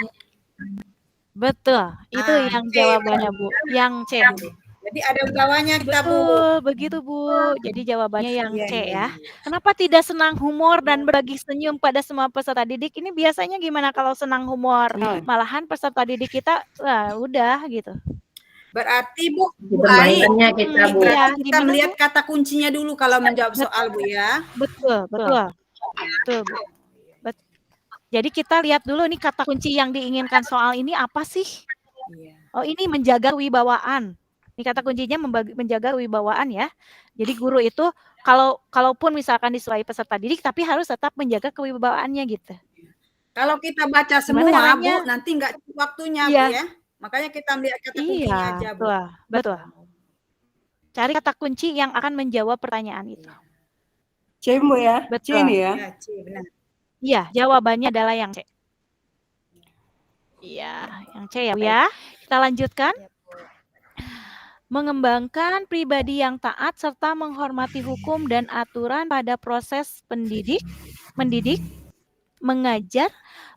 B: Betul, itu yang jawabannya, Bu. Yang C, Bu.
H: Jadi ada wibawanya kita, Bu.
B: Betul, begitu, Bu. Jadi jawabannya yang C ya. Kenapa tidak senang humor dan berbagi senyum pada semua peserta didik? Ini biasanya gimana kalau senang humor? Malahan peserta didik kita, wah, udah gitu.
H: Berarti Bu,
C: permainannya kita, Bu.
H: Kita melihat kata kuncinya dulu kalau menjawab soal, Bu ya.
B: Betul, betul. Betul, Bu. Jadi kita lihat dulu nih kata kunci yang diinginkan soal ini apa sih? Oh, ini menjaga kewibawaan. Ini kata kuncinya menjaga kewibawaan ya. Jadi guru itu kalaupun misalkan disuai peserta didik tapi harus tetap menjaga kewibawaannya gitu.
H: Kalau kita baca semua, Bu, nanti enggak waktunya, Bu ya. Makanya kita melihat kata kuncinya aja, Bu.
B: Betul. Cari kata kunci yang akan menjawab pertanyaan itu.
H: C.
G: C, Bu ya? C
B: Betul.
G: nih ya?
H: Ya, C, benar.
B: Iya, jawabannya adalah yang C. Iya, yang C ya, Bu ya. Kita lanjutkan. Mengembangkan pribadi yang taat serta menghormati hukum dan aturan pada proses mendidik, mengajar,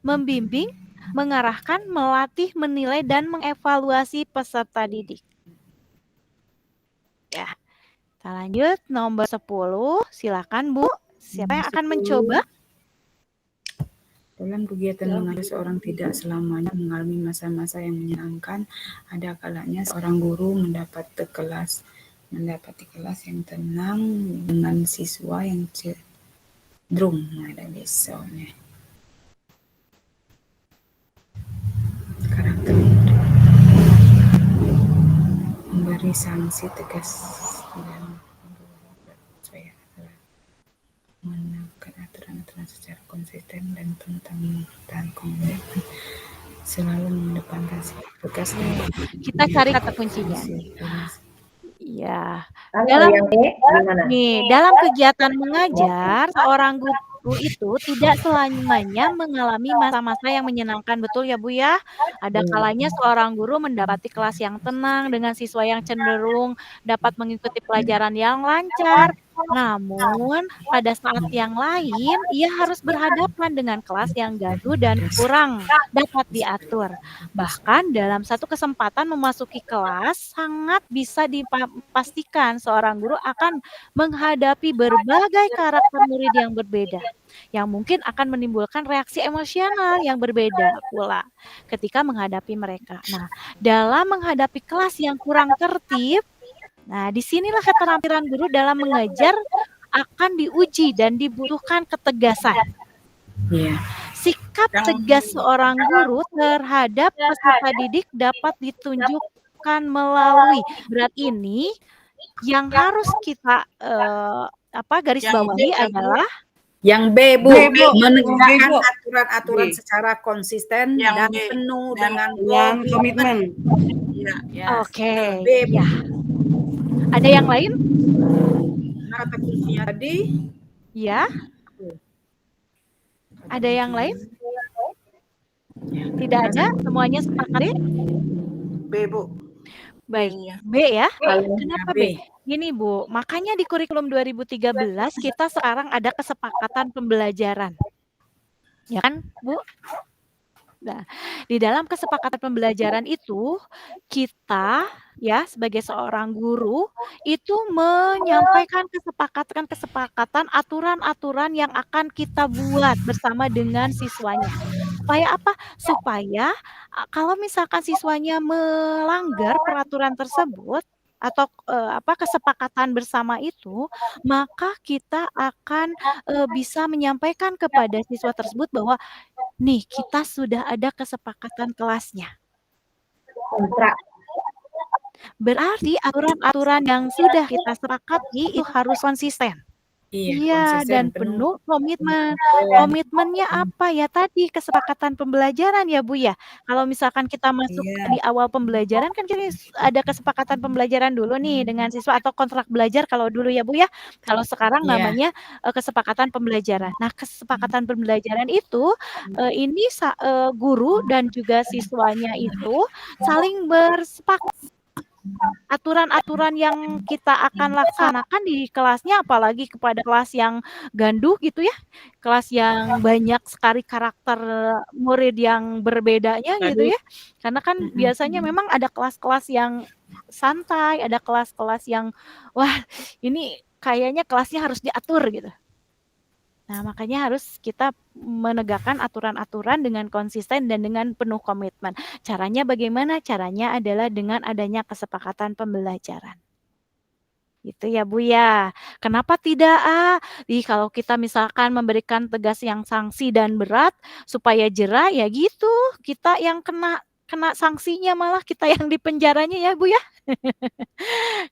B: membimbing, mengarahkan, melatih, menilai, dan mengevaluasi peserta didik. Ya, kita lanjut nomor 10. Silakan Bu. Siapa yang akan mencoba?
D: Dalam kegiatan mengajar, seorang tidak selamanya mengalami masa-masa yang menyenangkan. Ada kalanya seorang guru mendapati kelas yang tenang dengan siswa yang cenderung ada misalnya karakter memberi sanksi tegas dan supaya menerapkan aturan-aturan secara konsisten dan tentang dan komitmen selalu mengedepankan sikap tegas dan
B: Kita cari kata kuncinya. Iya. Dalam kegiatan mengajar, seorang guru itu tidak selamanya mengalami masa-masa yang menyenangkan, betul ya Bu ya? Ada kalanya seorang guru mendapati kelas yang tenang dengan siswa yang cenderung dapat mengikuti pelajaran yang lancar. Namun, pada saat yang lain, ia harus berhadapan dengan kelas yang gaduh dan kurang dapat diatur. Bahkan dalam satu kesempatan memasuki kelas, sangat bisa dipastikan seorang guru akan menghadapi berbagai karakter murid yang berbeda, yang mungkin akan menimbulkan reaksi emosional yang berbeda pula ketika menghadapi mereka. Nah, dalam menghadapi kelas yang kurang tertib, nah, disinilah keterampilan guru dalam mengajar akan diuji dan dibutuhkan ketegasan. Sikap tegas seorang guru terhadap peserta didik dapat ditunjukkan melalui berat ini yang harus kita garis bawahi adalah
D: yang B, Bu, menegakkan
G: Bu.
D: aturan-aturan secara konsisten dan penuh dengan
G: komitmen.
D: Ya.
B: Oke.
D: B, Bu.
B: Ya. Ada yang lain?
D: Kata kuncinya tadi.
B: Ya. Ada yang lain? Tidak ada? Semuanya sepakat?
G: B, Bu.
B: Baik, B ya. Kenapa B? Gini Bu, makanya di kurikulum 2013 kita sekarang ada kesepakatan pembelajaran. Ya kan, Bu? Nah, di dalam kesepakatan pembelajaran itu, kita ya sebagai seorang guru itu menyampaikan kesepakatan aturan-aturan yang akan kita buat bersama dengan siswanya. Supaya apa? Supaya kalau misalkan siswanya melanggar peraturan tersebut atau kesepakatan bersama itu, maka kita akan bisa menyampaikan kepada siswa tersebut bahwa nih, kita sudah ada kesepakatan kelasnya. Berarti aturan-aturan yang sudah kita sepakati itu harus konsisten. Iya, dan penuh komitmen. Komitmennya apa ya tadi? Kesepakatan pembelajaran ya Bu ya. Kalau misalkan kita masuk di awal pembelajaran kan kita ada kesepakatan pembelajaran dulu nih dengan siswa atau kontrak belajar kalau dulu ya Bu ya. Kalau sekarang namanya kesepakatan pembelajaran. Nah, kesepakatan pembelajaran itu ini guru dan juga siswanya itu saling bersepakat aturan-aturan yang kita akan laksanakan di kelasnya, apalagi kepada kelas yang ganduh gitu ya, kelas yang banyak sekali karakter murid yang berbedanya gitu ya. Karena kan biasanya memang ada kelas-kelas yang santai, ada kelas-kelas yang wah ini kayaknya kelasnya harus diatur gitu. Nah, makanya harus kita menegakkan aturan-aturan dengan konsisten dan dengan penuh komitmen. Caranya bagaimana? Caranya adalah dengan adanya kesepakatan pembelajaran. Gitu ya Bu ya. Kenapa tidak? Kalau kita misalkan memberikan tegas yang sanksi dan berat supaya jerah ya gitu. Kita yang kena sanksinya malah kita yang dipenjaranya ya Bu ya.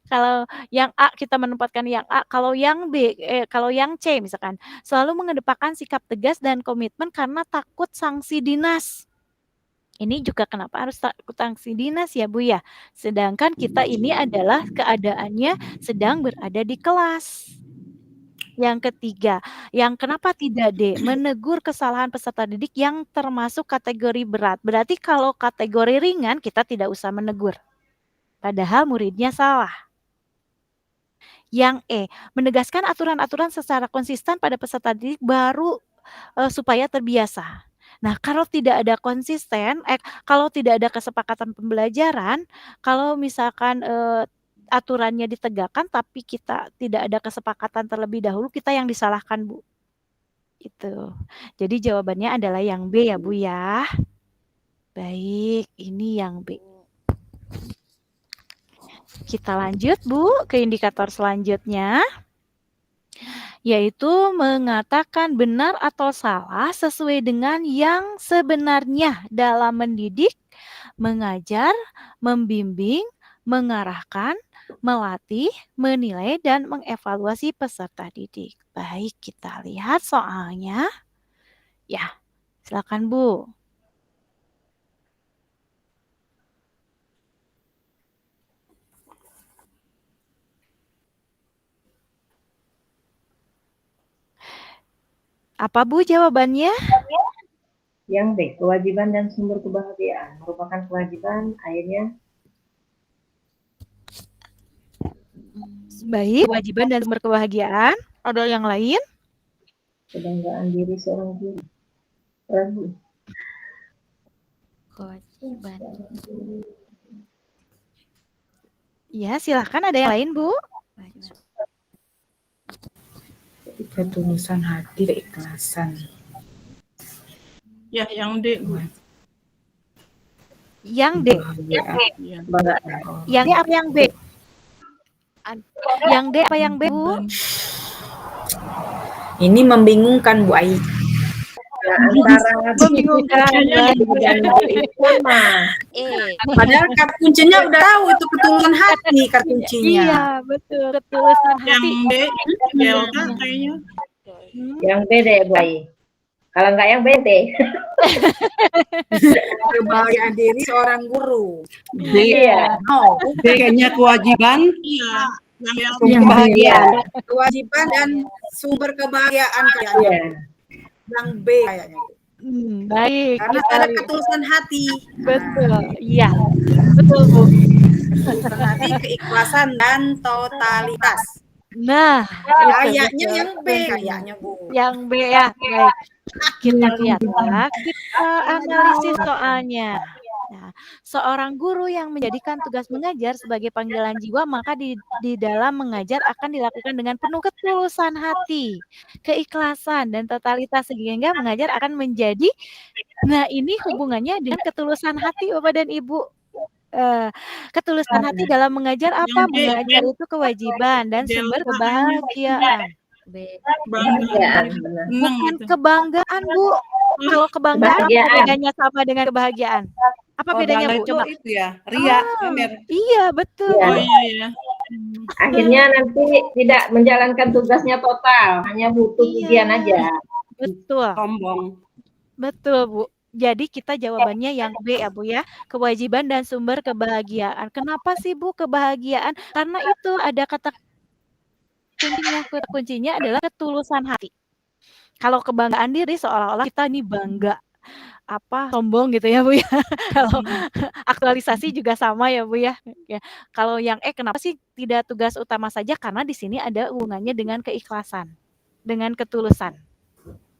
B: Kalau yang A kita menempatkan yang A, kalau yang B, kalau yang C misalkan selalu mengedepankan sikap tegas dan komitmen karena takut sanksi dinas. Ini juga kenapa harus takut sanksi dinas ya Bu ya. Sedangkan kita ini adalah keadaannya sedang berada di kelas. Yang ketiga, yang kenapa tidak D? Menegur kesalahan peserta didik yang termasuk kategori berat. Berarti kalau kategori ringan kita tidak usah menegur. Padahal muridnya salah. Yang E, menegaskan aturan-aturan secara konsisten pada peserta didik baru supaya terbiasa. Nah, kalau tidak ada konsisten, kalau tidak ada kesepakatan pembelajaran, kalau misalkan aturannya ditegakkan tapi kita tidak ada kesepakatan terlebih dahulu, kita yang disalahkan, Bu. Itu. Jadi jawabannya adalah yang B ya, Bu ya. Baik, ini yang B. Kita lanjut, Bu, ke indikator selanjutnya. Yaitu mengatakan benar atau salah sesuai dengan yang sebenarnya dalam mendidik, mengajar, membimbing, mengarahkan, melatih, menilai, dan mengevaluasi peserta didik. Baik, kita lihat soalnya. Ya, silakan Bu. Apa Bu jawabannya?
C: Yang B, kewajiban dan sumber kebahagiaan. Merupakan kewajiban, akhirnya.
B: Baik, kewajiban dan sumber kebahagiaan. Ada yang lain?
C: Kebanggaan diri seorang guru. Ragu.
E: Kewajiban.
B: Ya, silahkan ada yang lain, Bu.
D: Ketulusan hati, keikhlasan.
G: Ya, yang D, Bu.
B: Yang D.
G: Ya.
B: Yang D apa yang B? Yang D apa yang B, Bu?
D: Ini membingungkan, Bu Ai.
C: Antara
B: Membingungkan.
C: dan sama.
D: Padahal kata kuncinya udah tahu itu ketulusan hati kata kuncinya.
B: Iya, betul. Ketulusan hati.
G: Yang B, Delta kayaknya.
C: Yang B deh, Bu Ai. Kalau enggak yang B deh.
D: Kebahagiaan diri seorang guru.
C: Iya.
D: No,
G: kayaknya kewajiban. Iya.
C: Yang
G: kebahagiaan.
D: kewajiban dan sumber kebahagiaan kayaknya.
C: Iya.
D: Yang B kayaknya.
B: Baik.
D: Karena ada ketulusan hati.
B: Betul. Iya. Betul, Bu.
D: Ketulusan hati, keikhlasan dan totalitas.
B: Nah,
D: Kayaknya yang B kayaknya, Bu.
B: Yang B ya. Baik. Kita lihat ya. Kita analisis soalnya. Nah, seorang guru yang menjadikan tugas mengajar sebagai panggilan jiwa, maka di dalam mengajar akan dilakukan dengan penuh ketulusan hati, keikhlasan, dan totalitas sehingga mengajar akan menjadi. Nah, ini hubungannya dengan ketulusan hati, Bapak dan Ibu. Ketulusan hati dalam mengajar apa? Mengajar itu kewajiban dan sumber kebahagiaan. Bukan kebanggaan, Bu. Kalau kebanggaan apa bedanya sama dengan kebahagiaan? Apa bedanya, Bu? Coba.
G: Itu ya, ria.
B: Iya, betul.
C: Iya.
G: Oh iya.
C: Akhirnya nanti tidak menjalankan tugasnya total, hanya butuh ujian aja.
B: Betul.
G: Sombong.
B: Betul, Bu. Jadi kita jawabannya yang B ya, Bu ya. Kewajiban dan sumber kebahagiaan. Kenapa sih, Bu, kebahagiaan? Karena itu ada kata kuncinya adalah ketulusan hati. Kalau kebanggaan diri seolah-olah kita ini bangga, sombong gitu ya, Bu ya. Kalau aktualisasi juga sama ya, Bu ya. Kalau yang E kenapa sih tidak tugas utama saja? Karena di sini ada hubungannya dengan keikhlasan, dengan ketulusan.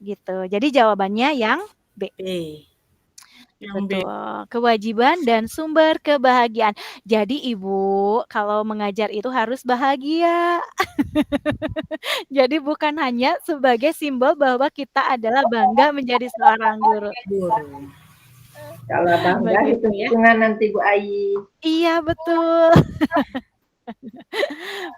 B: Gitu. Jadi jawabannya yang B. Betul. Kewajiban dan sumber kebahagiaan. Jadi Ibu, kalau mengajar itu harus bahagia. Jadi bukan hanya sebagai simbol bahwa kita adalah bangga menjadi seorang guru.
C: Kalau bangga hitung-hitungan nanti Bu Ai.
B: Iya, betul.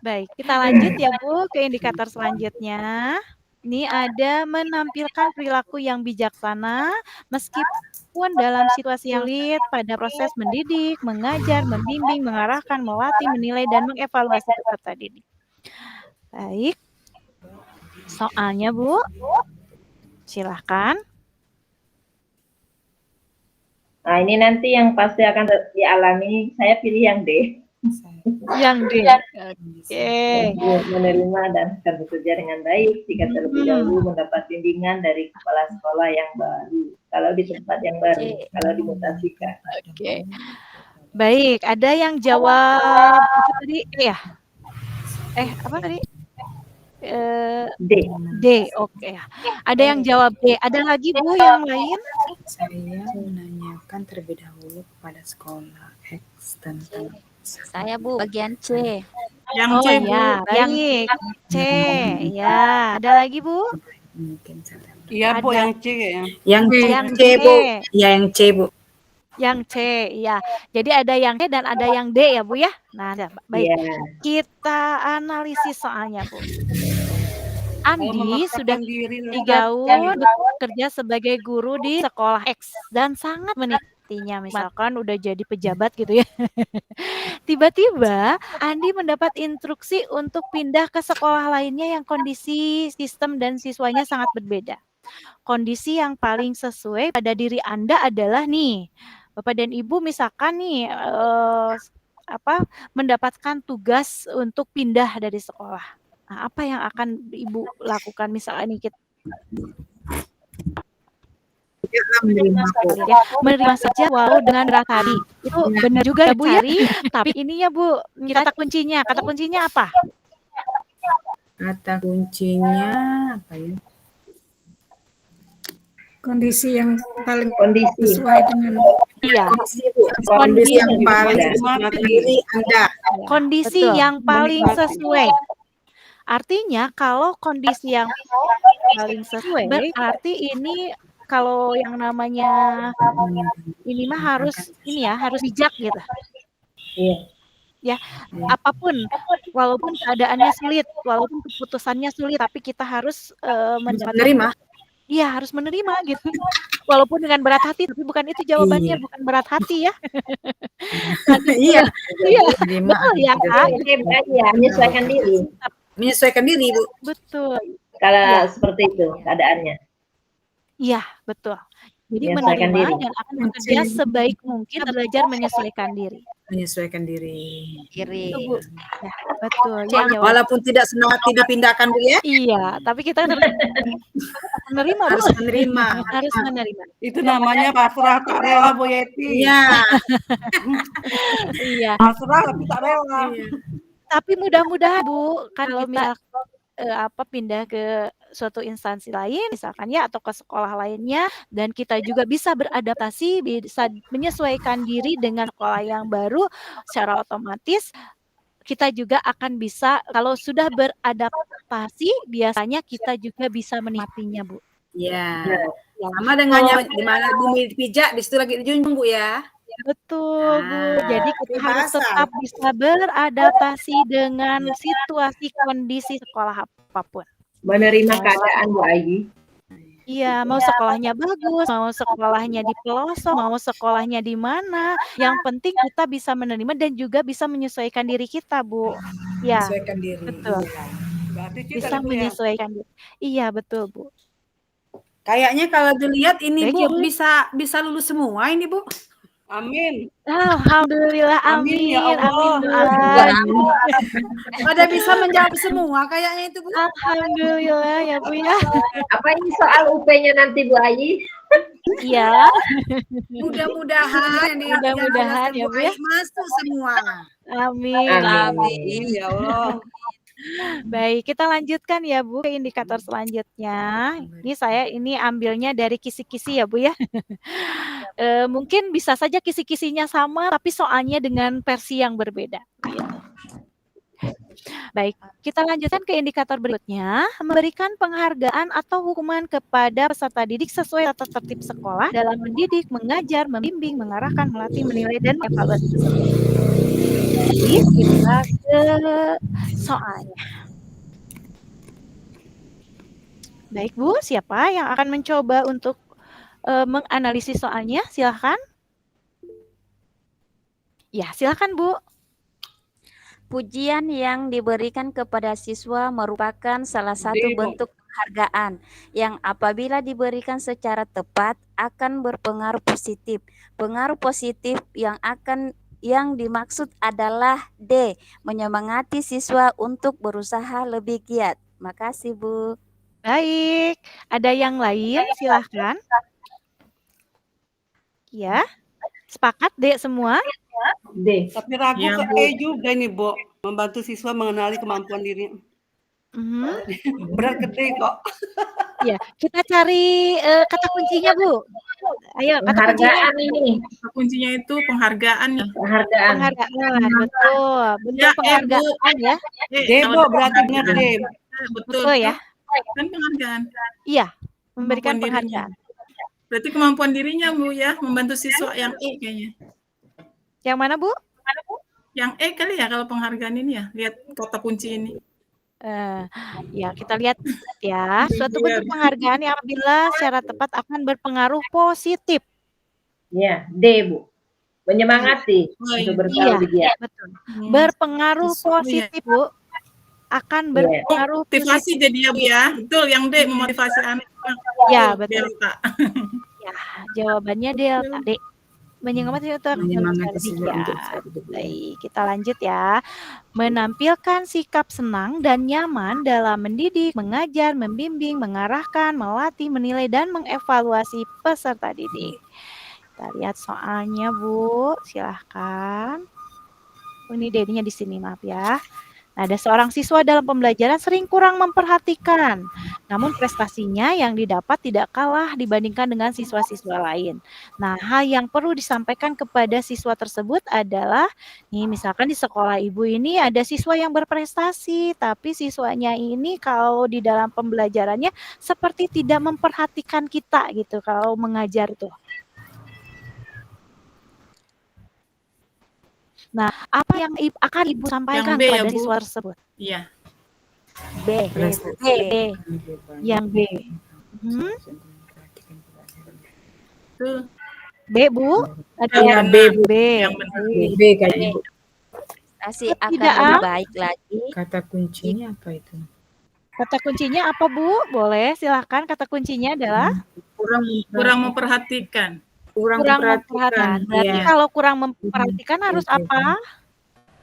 B: Baik, kita lanjut ya Bu ke indikator selanjutnya. Ini ada menampilkan perilaku yang bijaksana meskipun dalam situasi yang sulit pada proses mendidik, mengajar, membimbing, mengarahkan, melatih, menilai, dan mengevaluasi peserta didik. Baik, soalnya Bu, silahkan.
C: Nah ini nanti yang pasti akan dialami, saya pilih yang D.
B: Yang D. Oke.
C: Menerima dan akan bekerja dengan baik jika terlebih dahulu mendapat bimbingan dari kepala sekolah yang baru. Kalau di tempat yang baru, kalau dimutasikan.
B: Oke. Baik, ada yang jawab apa tadi? Ya. Apa tadi?
C: D.
B: D. Oke. Ada yang jawab D. Ada lagi Bu yang lain?
D: Saya menanyakan terlebih dahulu kepada sekolah X tentang
E: Saya Bu, bagian C.
G: Yang C, Bu.
B: Ya, baik. C. Ya, ada lagi Bu?
D: mungkin saya.
G: Iya, Bu,
B: Ada.
G: yang C kayaknya.
D: Yang
B: Yang
D: C, Bu.
B: C.
D: Ya, yang C, Bu.
B: Yang C, ya. Jadi ada yang C dan ada yang D ya Bu ya. Nah, baik.
C: Iya.
B: Kita analisis soalnya Bu. Andi
G: memaksakan
B: sudah
G: diri
B: 3 tahun bekerja sebagai guru di sekolah X dan sangat menikmatinya. Misalkan udah jadi pejabat gitu ya. Tiba-tiba Andi mendapat instruksi untuk pindah ke sekolah lainnya yang kondisi sistem dan siswanya sangat berbeda. Kondisi yang paling sesuai pada diri Anda adalah nih, Bapak dan Ibu misalkan nih mendapatkan tugas untuk pindah dari sekolah. Nah, apa yang akan Ibu lakukan misalnya nih kita menerima saja walau dengan berat hati. Itu benar juga ya Bu ya. Tapi ini ya Bu, kata kuncinya apa?
D: Kata kuncinya apa ya?
H: Kondisi yang paling
C: Kondisi.
H: sesuai dengan
B: Iya.
D: Kondisi yang paling diri Anda.
B: Kondisi yang paling sesuai. Artinya kalau kondisi yang paling sesuai berarti ini kalau yang namanya ini mah harus bijak gitu.
C: Iya.
B: Ya, apapun walaupun keadaannya sulit, walaupun keputusannya sulit tapi kita harus
D: menerima.
B: Iya, harus menerima gitu. Walaupun dengan berat hati, tapi bukan itu jawabannya,
D: Iya.
B: bukan berat hati ya.
D: Iya.
B: Iya, betul ya Kak.
C: Ya, menyesuaikan diri.
D: Menyesuaikan diri, Bu.
B: Betul.
C: Kalau
B: Iya.
C: seperti itu keadaannya.
B: Iya, betul. Jadi
C: Menyesuaikan
B: menerima
C: diri.
B: dan akan bekerja sebaik mungkin belajar menyesuaikan diri.
D: Menyesuaikan diri.
B: Itu Bu. Ya, betul. Ya, jawab.
D: Walaupun tidak senang hati dipindahkan, Bu ya.
B: Iya, tapi kita menerima,
D: Harus
B: Bu.
D: menerima.
B: Harus menerima.
G: Itu namanya pasrah tak rela, Bu Yeti.
D: Iya.
B: Iya.
G: Pasrah tapi tak rela.
B: Tapi mudah-mudahan Bu, kalau misal pindah ke suatu instansi lain misalkan ya atau ke sekolah lainnya dan kita juga bisa beradaptasi, bisa menyesuaikan diri dengan sekolah yang baru, secara otomatis kita juga akan bisa kalau sudah beradaptasi biasanya kita juga bisa menikmatinya Bu.
D: Iya. Sama dengannya di mana bumi dipijak di situ lagi dijunjung Bu ya.
B: Betul Bu. Jadi kita harus tetap bisa beradaptasi dengan situasi kondisi sekolah apapun.
C: Menerima keadaan Bu Ayi.
B: Iya, mau sekolahnya bagus, mau sekolahnya di pelosok, mau sekolahnya di mana, yang penting kita bisa menerima dan juga bisa menyesuaikan diri kita, Bu. Ya,
D: Menyesuaikan diri.
B: betul. Bisa menyesuaikan diri. Iya, betul, Bu.
H: Kayaknya kalau dilihat ini
B: Baik,
H: Bu
B: ya, Bu.
H: bisa lulus semua ini Bu.
G: Amin.
B: Alhamdulillah, amin,
G: ya Allah.
B: amin.
H: Pada bisa menjawab semua kayaknya itu Bu.
B: Alhamdulillah ya Bu ya.
C: Apa ini soal UP-nya nanti Bu Ayi?
B: Iya.
H: Mudah-mudahan
B: Mudah-mudahan ya Bu ya.
H: masuk semua.
B: Amin.
C: Amin.
G: Ya Allah.
B: Baik, kita lanjutkan ya Bu ke indikator selanjutnya. Ini ambilnya dari kisi-kisi ya Bu ya. Mungkin bisa saja kisi-kisinya sama tapi soalnya dengan versi yang berbeda. Gitu. Baik, kita lanjutkan ke indikator berikutnya. Memberikan penghargaan atau hukuman kepada peserta didik sesuai tata tertib sekolah dalam mendidik, mengajar, membimbing, mengarahkan, melatih, menilai, dan evaluasi. Jadi kita ke soalnya. Baik Bu, siapa yang akan mencoba untuk menganalisis soalnya? Silahkan. Ya, silahkan Bu.
E: Pujian yang diberikan kepada siswa merupakan salah satu bentuk penghargaan yang apabila diberikan secara tepat akan berpengaruh positif. Pengaruh positif yang akan Yang dimaksud adalah D. Menyemangati siswa untuk berusaha lebih giat. Makasih, Bu.
B: Baik, ada yang lain? Silahkan. Ya, sepakat Dek semua?
C: D.
G: Tapi ragu
F: Iya,
G: ke
F: Bu.
G: E juga nih, Bo. Membantu siswa mengenali kemampuan dirinya. Berat ke D kok.
B: Ya, kita cari kata kuncinya, Bu. Ayo, kata kuncinya.
C: Penghargaan ini.
F: Kata kuncinya itu penghargaan ya.
C: Penghargaan.
B: Penghargaan, betul. Bentuk
F: Ya,
B: penghargaan ya.
G: D, Bo, berarti benar D.
F: Betul.
B: Betul ya.
F: Kan penghargaan.
B: Iya, memberikan
F: Kemampuan dirinya.
B: penghargaan.
F: Berarti kemampuan dirinya, Bu, ya, membantu siswa yang E kayaknya.
B: Yang mana, Bu?
F: Yang E kali ya kalau penghargaan ini ya. Lihat kata kunci ini.
B: Ya, kita lihat ya. Suatu bentuk penghargaan yang apabila secara tepat akan berpengaruh positif.
C: Ya, D, Bu. Menyemangati untuk berusaha lebih giat.
B: Betul. Berpengaruh positif, Bu. Akan berpengaruh
F: motivasi
B: positif.
F: jadi ya, Bu ya. Betul, yang D memotivasi anak.
B: Ya, betul.
F: Delta.
B: Ya, jawabannya Delta, D. Menyemangati untuk
D: siswa untuk
B: Baik, kita lanjut ya. Menampilkan sikap senang dan nyaman dalam mendidik, mengajar, membimbing, mengarahkan, melatih, menilai, dan mengevaluasi peserta didik. Kita lihat soalnya, Bu. Silahkan. Ini D-nya di sini, maaf ya. Nah, ada seorang siswa dalam pembelajaran sering kurang memperhatikan. Namun prestasinya yang didapat tidak kalah dibandingkan dengan siswa-siswa lain. Nah, hal yang perlu disampaikan kepada siswa tersebut adalah, nih misalkan di sekolah ibu ini ada siswa yang berprestasi, tapi siswanya ini kalau di dalam pembelajarannya seperti tidak memperhatikan kita gitu kalau mengajar tuh. Nah, apa yang akan Ibu sampaikan
F: B,
B: kepada
F: ya, Bu?
B: siswa tersebut?
F: Iya.
B: B. Yang B.
F: Tuh.
B: B, Bu. Ada
F: yang
B: B, Bu. B.
F: Yang benar.
D: B kayaknya.
E: Pasti akan
B: Tidak,
E: lebih baik lagi.
D: Kata kuncinya apa itu?
B: Kata kuncinya apa, Bu? Boleh, silahkan. Kata kuncinya adalah
F: Kurang memperhatikan.
B: kurang memperhatikan. Berarti kalau kurang memperhatikan harus apa?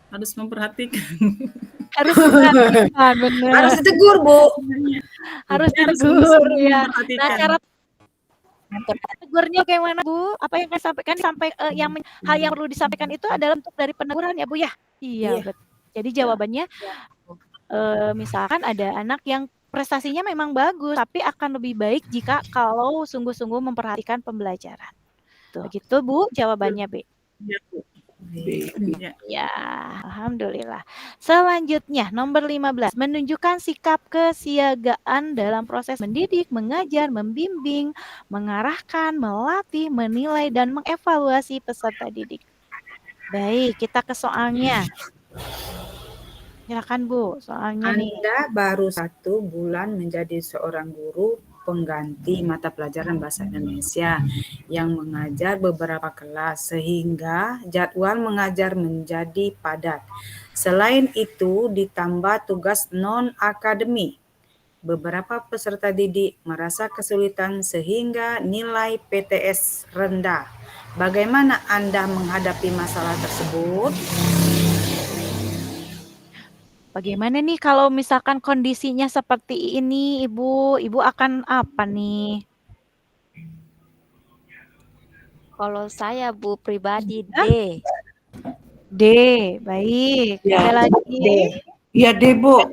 F: Harus memperhatikan.
B: Harus memperhatikan, benar.
H: Harus ditegur, Bu.
B: Harus ditegur, ya. Nah,
F: memperhatikan.
B: cara tegurnya kayak mana, Bu? Apa yang saya sampaikan hal yang perlu disampaikan itu adalah bentuk dari peneguran ya, Bu ya? Iya, betul. Jadi jawabannya misalkan ada anak yang prestasinya memang bagus, tapi akan lebih baik jika kalau sungguh-sungguh memperhatikan pembelajaran. Begitu, Bu, jawabannya B. Ya, alhamdulillah. Selanjutnya, nomor 15, menunjukkan sikap kesiagaan dalam proses mendidik, mengajar, membimbing, mengarahkan, melatih, menilai, dan mengevaluasi peserta didik. Baik, kita ke soalnya. Silakan, Bu, soalnya nih.
D: Anda baru 1 bulan menjadi seorang guru pengganti mata pelajaran bahasa Indonesia yang mengajar beberapa kelas sehingga jadwal mengajar menjadi padat. Selain itu ditambah tugas non-akademik. Beberapa peserta didik merasa kesulitan sehingga nilai PTS rendah. Bagaimana Anda menghadapi masalah tersebut?
B: Bagaimana nih kalau misalkan kondisinya seperti ini, Ibu? Ibu akan apa nih?
E: Kalau saya, Bu, pribadi D.
B: D, baik.
G: Ya.
B: Ada lagi?
G: Iya, D, Bu.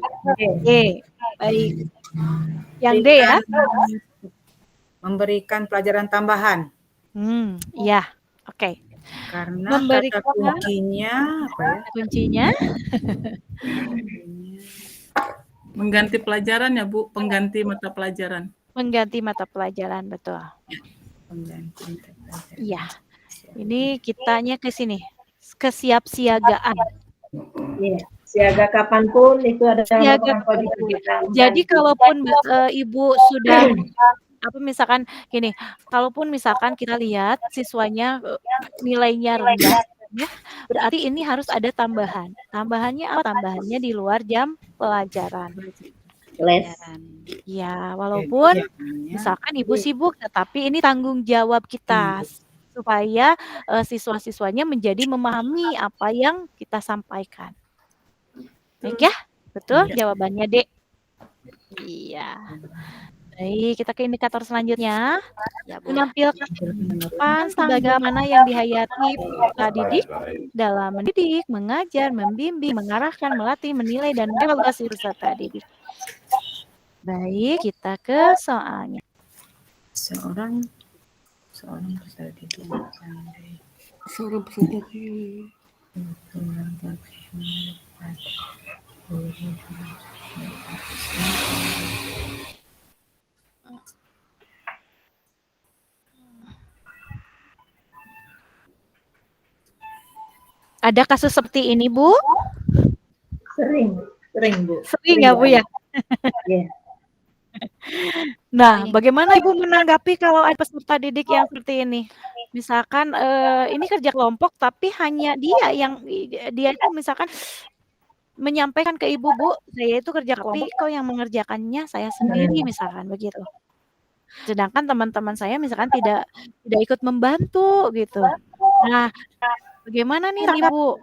B: D, baik. Yang D ya?
D: Memberikan pelajaran tambahan.
B: Iya, oke.
D: Karena
B: Memberikan
D: kata kuncinya apa ya?
B: Kuncinya?
F: Mengganti pelajaran ya, Bu, pengganti mata pelajaran.
B: Mengganti mata pelajaran, betul.
D: Pengganti mata pelajaran.
B: Iya. Ini kitanya ke sini. Kesiapsiagaan.
C: Iya. Siaga kapanpun itu ada
B: Siaga
C: kewajiban kita.
B: Jadi kalaupun Ibu sudah misalkan gini, kalaupun misalkan kita lihat siswanya nilainya rendah, ya, berarti ini harus ada tambahan. Tambahannya apa? Tambahannya di luar jam pelajaran.
C: Les.
B: Ya, walaupun misalkan Ibu sibuk, tetapi ini tanggung jawab kita. supaya siswa-siswanya menjadi memahami apa yang kita sampaikan. Baik ya, betul jawabannya, Dek. Iya. Baik, kita ke indikator selanjutnya.
E: Ya, Bu.
B: Menampilkan sebagaimana yang dihayati peserta didik dalam mendidik, mengajar, membimbing, mengarahkan, melatih, menilai, dan mengevaluasi peserta didik. Baik, kita ke soalnya.
D: Seorang peserta didik
G: Seorang peserta didik.
B: Ada kasus seperti ini, Bu?
C: Sering, Bu.
B: Sering ya, Bu ya?
C: Iya.
B: Nah, bagaimana Ibu menanggapi kalau ada peserta didik yang seperti ini? Misalkan ini kerja kelompok, tapi hanya dia itu misalkan menyampaikan ke Ibu, Bu, saya itu kerja kelompok, kok yang mengerjakannya saya sendiri, misalkan begitu. Sedangkan teman-teman saya misalkan tidak ikut membantu gitu. Nah, bagaimana nih Ibu?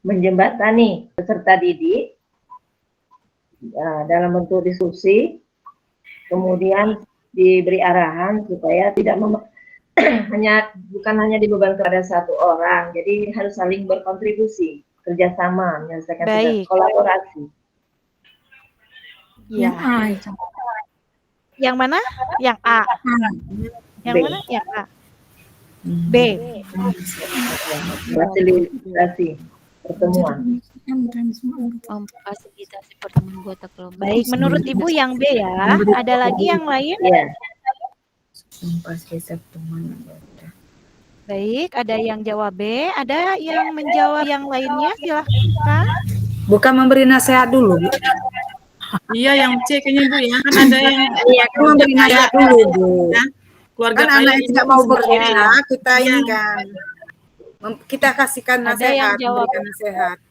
C: Menjembatani peserta didik dalam bentuk diskusi, kemudian diberi arahan supaya tidak bukan hanya dibebankan kepada satu orang, jadi harus saling berkontribusi, kerjasama, menyelesaikan tugas, kolaborasi.
B: Ya. Yang mana? Yang A. Yang mana? Yang A. B.
C: Fasilitasi pertemuan.
E: Memfasilitasi pertemuan anggota kelompok.
B: Baik, menurut Ibu yang B ya. Ada lagi yang lain?
C: Ya.
D: Memfasilitasi pertemuan anggota.
B: Baik, ada yang jawab B, ada yang menjawab yang lainnya, silahkan.
D: Bukan memberi nasihat dulu, Bu.
F: Iya, yang C kayaknya Bu ya. Kan ada yang
D: memberi nasihat dulu, Bu.
F: Keluarga
D: kan anak yang tidak mau bekerja, kita ini
F: Iya.
D: kan kita kasihkan nasihat, memberikan nasihat.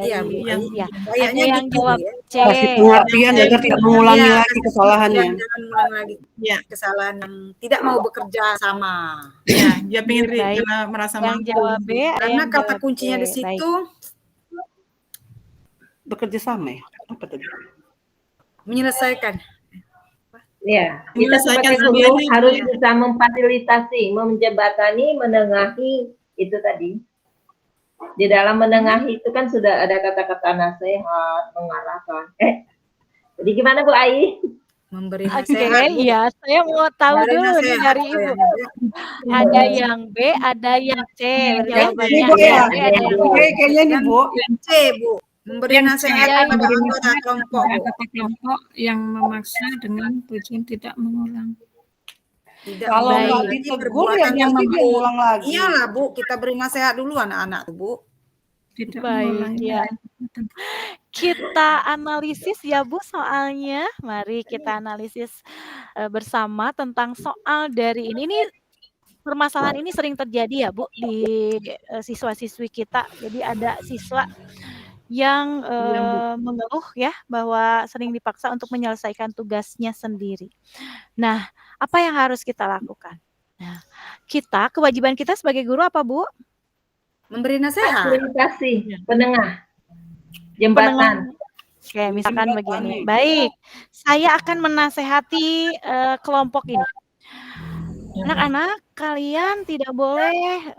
D: Iya, Bu.
B: Iya.
D: Kayaknya
B: Ada yang
D: gitu,
B: jawab
D: ya.
B: C.
G: Kasih pengertian agar tidak mengulangi
D: Iya,
G: lagi kesalahannya.
D: Jangan mengulangi lagi kesalahan yang tidak mau bekerja sama.
F: Iya, dia pengen
B: Baik.
F: karena merasa
B: Yang
F: mampu.
B: jawab B, ada
D: Karena
B: yang
D: kata
B: jawab
D: kuncinya
B: C.
D: di situ
G: Bekerja sama ya? Apa tadi?
D: menyelesaikan.
C: Ya, kita
F: Menyelesaikan
C: sebagai guru
F: sendiri,
C: harus
F: ya.
C: bisa memfasilitasi, menjembatani, menengahi itu tadi. Di dalam menengahi itu kan sudah ada kata-kata nasihat, mengarahkan. Jadi gimana Bu Ai?
D: Memberi
B: Oke,
D: nasihat. Bu.
B: ya, saya mau tahu
D: Memberi
B: dulu nih
D: nasihat,
B: dari
D: Bu,
B: Ibu.
D: ya.
B: Ada yang B, ada yang C. Jawabannya
G: Ini Bu
B: ada
G: ya?
B: yang B, ada yang C.
G: Kayaknya ini Bu.
D: Yang C, Bu. Memberi nasihat kepada anggota kelompok, Bu.
I: Anggota kelompok yang memaksa dengan tujuan tidak mengulang.
D: Tidak
G: Kalau
B: Baik.
G: nggak
D: mengulangi
G: ditegur
D: perbuatan
G: ya pasti dia
D: tersebut.
G: ngulang lagi.
D: Iyalah, Bu, kita beri nasihat dulu anak-anak, Bu.
I: Tidak
B: Baik,
I: mengulangi
B: ya.
I: perbuatan.
B: Kita analisis ya Bu soalnya. Mari kita analisis bersama tentang soal dari ini. Ini permasalahan ini sering terjadi ya Bu di siswa-siswi kita. Jadi ada siswa yang mengeluh ya bahwa sering dipaksa untuk menyelesaikan tugasnya sendiri. Nah, apa yang harus kita lakukan? Nah, kewajiban kita sebagai guru apa Bu?
D: Memberi nasihat.
C: Fasilitasi, penengah, jembatan.
B: Oke, misalkan begini. Baik, saya akan menasehati kelompok ini. Anak-anak, kalian tidak boleh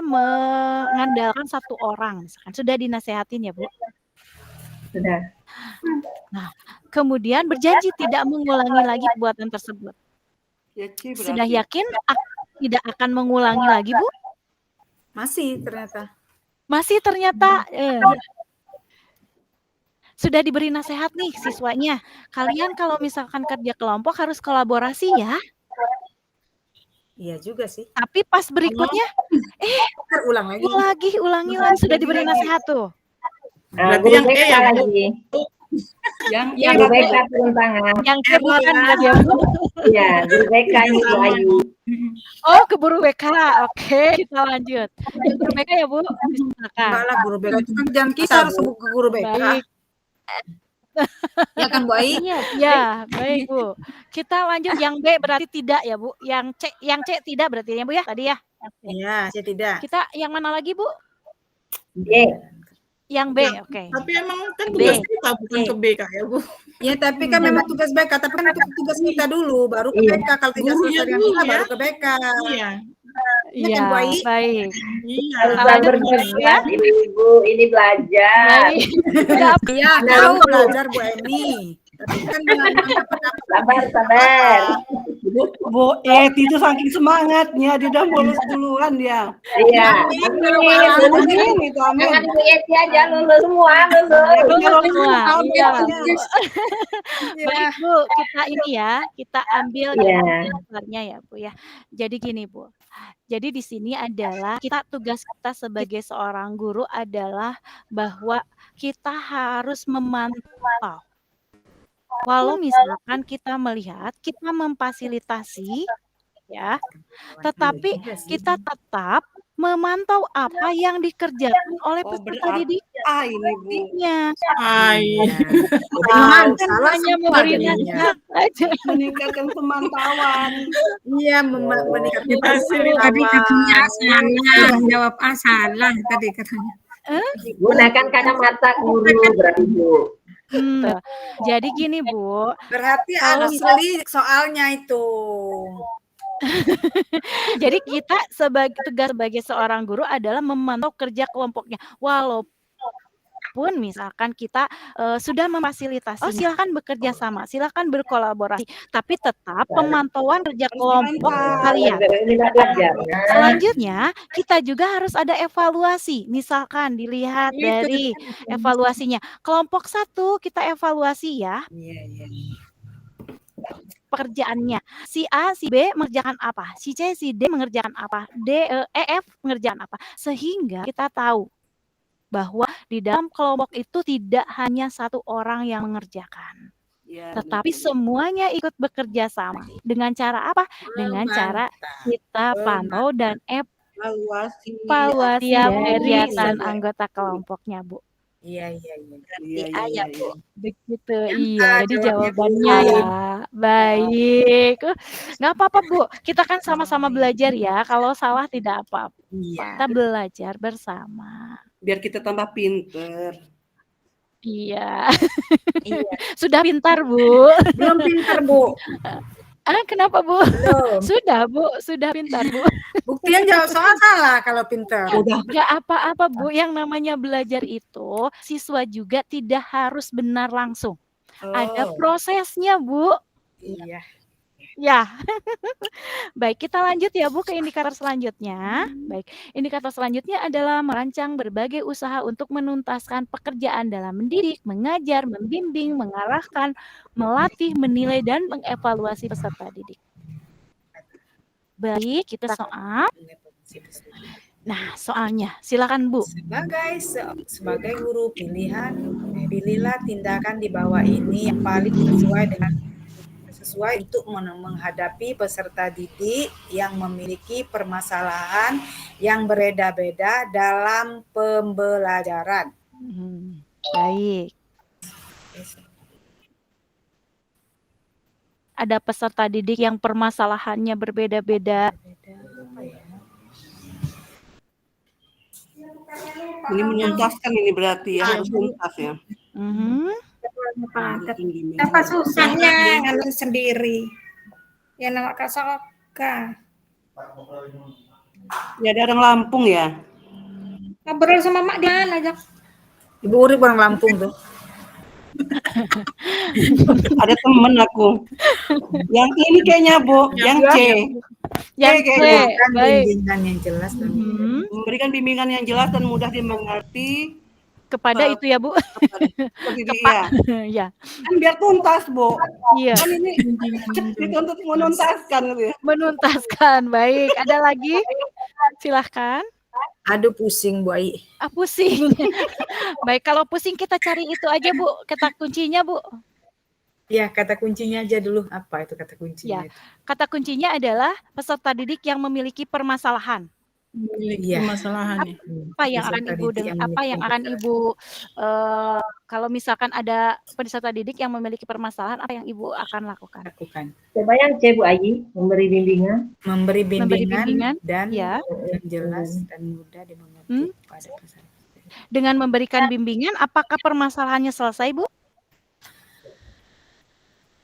B: mengandalkan satu orang. Misalkan sudah dinasehatin ya, Bu.
C: Sudah.
B: Nah, kemudian berjanji tidak mengulangi lagi perbuatan tersebut.
G: Ya, Ci, berarti.
B: Sudah yakin tidak akan mengulangi lagi, Bu?
D: Masih ternyata.
B: Masih ternyata sudah diberi nasihat nih siswanya. Kalian kalau misalkan kerja kelompok harus kolaborasi ya.
D: Iya juga sih.
B: Tapi pas berikutnya,
D: Terulang lagi.
B: ulangi lagi. Sudah diberi nasihat tuh.
F: Berarti
C: Guru
F: yang E
C: BK
F: ya, Bu?
C: lagi.
G: Yang
C: Guru BK turun tangan.
B: Yang bukan ya, Bu.
C: Iya, guru BK ini Bu Ayu.
B: Oh, keburu BK. Oke, kita lanjut. Guru BK ya, Bu. Silakan.
D: Enggak lah, guru BK itu kan jangan kita harus sebut ke guru BK.
B: Baik.
H: Ya kan Bu Ai?
E: Iya,
B: Ya, baik Bu. Kita lanjut yang B berarti tidak ya Bu. Yang C tidak berarti ya Bu ya tadi ya.
H: Iya, saya tidak.
B: Kita yang mana lagi Bu?
C: B.
B: Yang B, oke.
F: Tapi emang kan
E: B.
F: tugas kita bukan ke BK ya Bu.
H: Ya tapi kan memang tugas BK, tapi kan itu tugas kita dulu, baru ke
C: Iya.
H: BK. Kalau tidak
F: Gurunya
H: selesai dengan
F: dulu
H: kita,
F: ya.
H: baru ke BK.
F: Iya.
H: Iya kan,
B: Iya,
H: Bu Ai?
B: baik.
F: Iya.
C: Harus
B: Kita lanjut
C: bergerak Ibu, ini belajar.
B: Baik. Udah apa?
H: Iya, tahu belajar Bu Eni. Tapi kan menangkap pendapat
C: Sabar.
G: Bu Eti itu saking semangatnya, dia udah lulus duluan dia.
C: Iya.
G: Amin itu, amin.
C: Jangan Bu Yeti aja lulus semua, lulus.
B: Lulus semua. Iya.
H: Iya.
B: Baik Bu, kita ini ya, kita ambil
C: Iya.
B: dasarnya ya Bu ya. Jadi gini Bu. Jadi di sini adalah tugas kita sebagai seorang guru adalah bahwa kita harus memantau. Walau misalkan kita melihat, kita memfasilitasi ya, tetapi kita tetap memantau apa yang dikerjakan oleh peserta
G: Berarti ini Bu.
B: didiknya.
F: Hai.
H: Salah
B: Hanya
H: semua
B: memberi
H: jadinya.
B: nasihat saja.
G: Meningkatkan pemantauan.
H: Iya, meningkatkan
I: Tadi katanya salah, jawab salah tadi katanya.
C: Gunakan kacamata guru berarti Bu.
B: Jadi gini Bu,
H: Berarti
B: Kalau
H: asli soalnya itu.
B: jadi kita tugas sebagai seorang guru adalah memantau kerja kelompoknya. Walaupun misalkan kita sudah memfasilitasi, silakan bekerja sama, silakan berkolaborasi, tapi tetap pemantauan kerja kelompok kalian. Selanjutnya, kita juga harus ada evaluasi. Misalkan dilihat dari evaluasinya. Kelompok 1 kita evaluasi ya. Pekerjaannya. Si A, si B mengerjakan apa? Si C, si D mengerjakan apa? E, F mengerjakan apa? Sehingga kita tahu bahwa di dalam kelompok itu tidak hanya satu orang yang mengerjakan.
G: Ya,
B: Tetapi semuanya ikut bekerja sama. Dengan cara apa? Dengan cara kita pantau dan
G: evaluasi
B: evaluasi
G: dari
B: kegiatan anggota kelompoknya, Bu.
H: Iya.
G: Iya.
B: Begitu, iya. Jadi jawabannya ya. Baik. Nggak apa-apa, Bu. Kita kan sama-sama belajar ya. Kalau salah tidak apa-apa. Kita belajar bersama.
G: Biar kita tambah pinter.
B: Iya. Sudah pintar, Bu.
H: Belum pintar, Bu.
B: Kenapa, Bu?
H: Belum.
B: Sudah, Bu. Sudah pintar, Bu.
H: Buktinya jawab soal salah kalau pintar.
B: Nggak apa-apa, Bu. Yang namanya belajar itu, siswa juga tidak harus benar langsung. Ada prosesnya, Bu.
H: Iya.
B: Ya. Baik, kita lanjut ya, Bu, ke indikator selanjutnya. Baik, indikator selanjutnya adalah merancang berbagai usaha untuk menuntaskan pekerjaan dalam mendidik, mengajar, membimbing, mengarahkan, melatih, menilai, dan mengevaluasi peserta didik. Baik, kita soal. Nah, soalnya, silakan Bu.
H: Sebagai guru pilihan, pilihlah tindakan di bawah ini yang paling sesuai untuk menghadapi peserta didik yang memiliki permasalahan yang berbeda-beda dalam pembelajaran.
B: Baik. Ada peserta didik yang permasalahannya berbeda-beda.
G: Ini menuntaskan ini berarti ya, harus tuntas ya.
I: Apa susahnya ngalur sendiri? Ya nama Kasoka.
G: Ya ada orang Lampung ya.
I: Ngobrol sama Mak Dian aja.
H: Ibu Urip orang Lampung tuh.
G: Ada temen aku. Yang ini kayaknya Bu, yang C.
B: Yang C, baik.
H: Bimbingan yang jelas dan
G: Memberikan bimbingan yang jelas dan mudah dimengerti
B: kepada itu ya, Bu.
G: Ya. Kan biar tuntas, Bu.
B: Iya.
G: Kan ini dituntut menuntaskan gitu ya.
B: Menuntaskan, baik. Ada lagi? Silahkan.
H: Aduh pusing, Bu Ai.
B: Pusing. Baik, kalau pusing kita cari itu aja, Bu. Kata kuncinya, Bu.
H: Ya, kata kuncinya aja dulu. Apa itu kata kuncinya?
B: Ya, kata kuncinya adalah peserta didik yang memiliki permasalahan.
F: memiliki
D: Iya.
F: permasalahan ya.
B: Apa yang akan
D: Peserta
B: Ibu
D: didik yang
B: apa yang akan Ibu kalau misalkan ada peserta didik yang memiliki permasalahan, apa yang Ibu akan lakukan?
C: Coba yang C Bu Ayi, memberi bimbingan.
D: Memberi
B: Memberi
D: bimbingan
B: bimbingan,
D: dan
B: ya.
D: yang jelas dan mudah dimengerti pada peserta.
B: Dengan memberikan bimbingan, apakah permasalahannya selesai, Bu?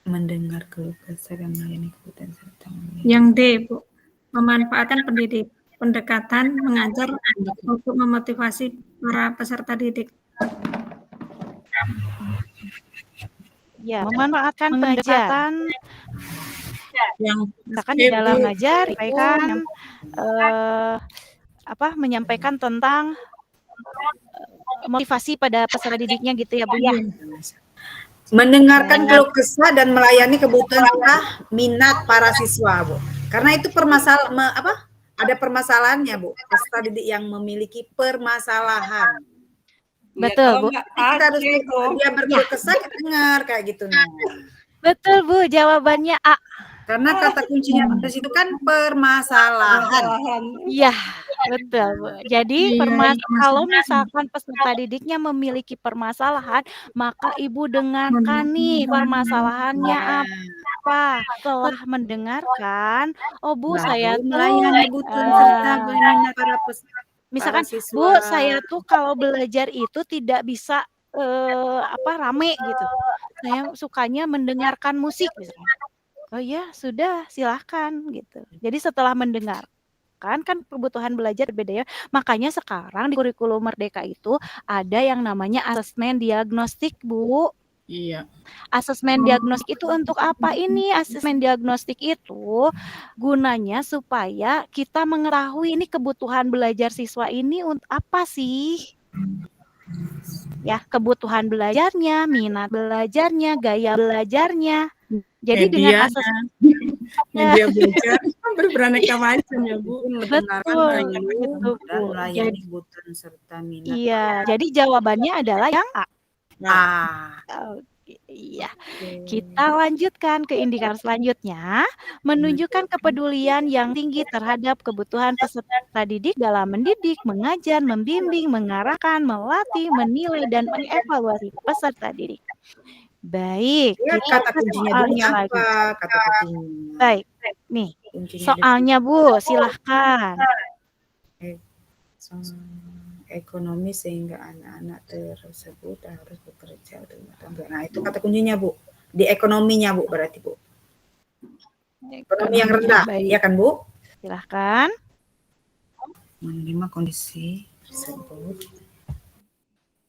D: Mendengar keluh kesah dan melayani kebutuhan serta
I: Yang D, Bu. Memanfaatkan pendekatan mengajar untuk memotivasi para peserta didik.
B: Ya, memanfaatkan pendekatan
F: Yang
B: misalkan di dalam mengajar, menyampaikan tentang motivasi pada peserta didiknya gitu ya Bu ya.
D: mendengarkan keluh kesah dan melayani kebutuhan serta minat para siswa, Bu. Karena itu ada permasalahannya, Bu. Peserta didik yang memiliki permasalahan.
B: Betul, Bu.
D: Kita harus dia berkeluh kesah, kita dengar kayak gitu.
B: Betul, Bu. Jawabannya A.
D: Karena kata kuncinya di situ kan permasalahan.
B: Iya, betul, Bu. Jadi kalau misalkan peserta didiknya memiliki permasalahan, maka Ibu dengarkan nih permasalahannya apa. Setelah mendengarkan, oh Bu, saya tuh
D: melayani kebutuhan serta minat para
B: misalkan,
D: siswa.
B: Bu, saya tuh kalau belajar itu tidak bisa rame gitu. Saya sukanya mendengarkan musik misalnya. Oh ya, sudah, silahkan gitu. Jadi setelah mendengarkan, kan kebutuhan belajar berbeda ya. Makanya sekarang di kurikulum Merdeka itu ada yang namanya asesmen diagnostik, Bu.
F: Iya.
B: Asesmen diagnostik itu untuk apa ini? Asesmen diagnostik itu gunanya supaya kita mengetahui ini kebutuhan belajar siswa ini untuk apa sih? Ya, kebutuhan belajarnya, minat belajarnya, gaya belajarnya. Jadi dengan
F: media belajar beraneka macam ya Bu.
B: Betul, gitu Bu.
D: Melayani kebutuhan serta minat.
B: Iya, jadi jawabannya adalah yang A. Iya. Kita lanjutkan ke indikator selanjutnya, menunjukkan kepedulian yang tinggi terhadap kebutuhan peserta didik dalam mendidik, mengajar, membimbing, mengarahkan, melatih, menilai, dan mengevaluasi peserta didik. Baik, kita
D: kata kuncinya dulu apa? Kata kuncinya.
B: Baik, nih soalnya Bu, silahkan.
D: Ekonomi sehingga anak-anak tersebut harus bekerja untuk bertambah. Nah, itu kata kuncinya, Bu. Di ekonominya, Bu, berarti, Bu. Ekonomi yang rendah, ya kan, Bu?
B: Silahkan.
D: Menerima kondisi tersebut.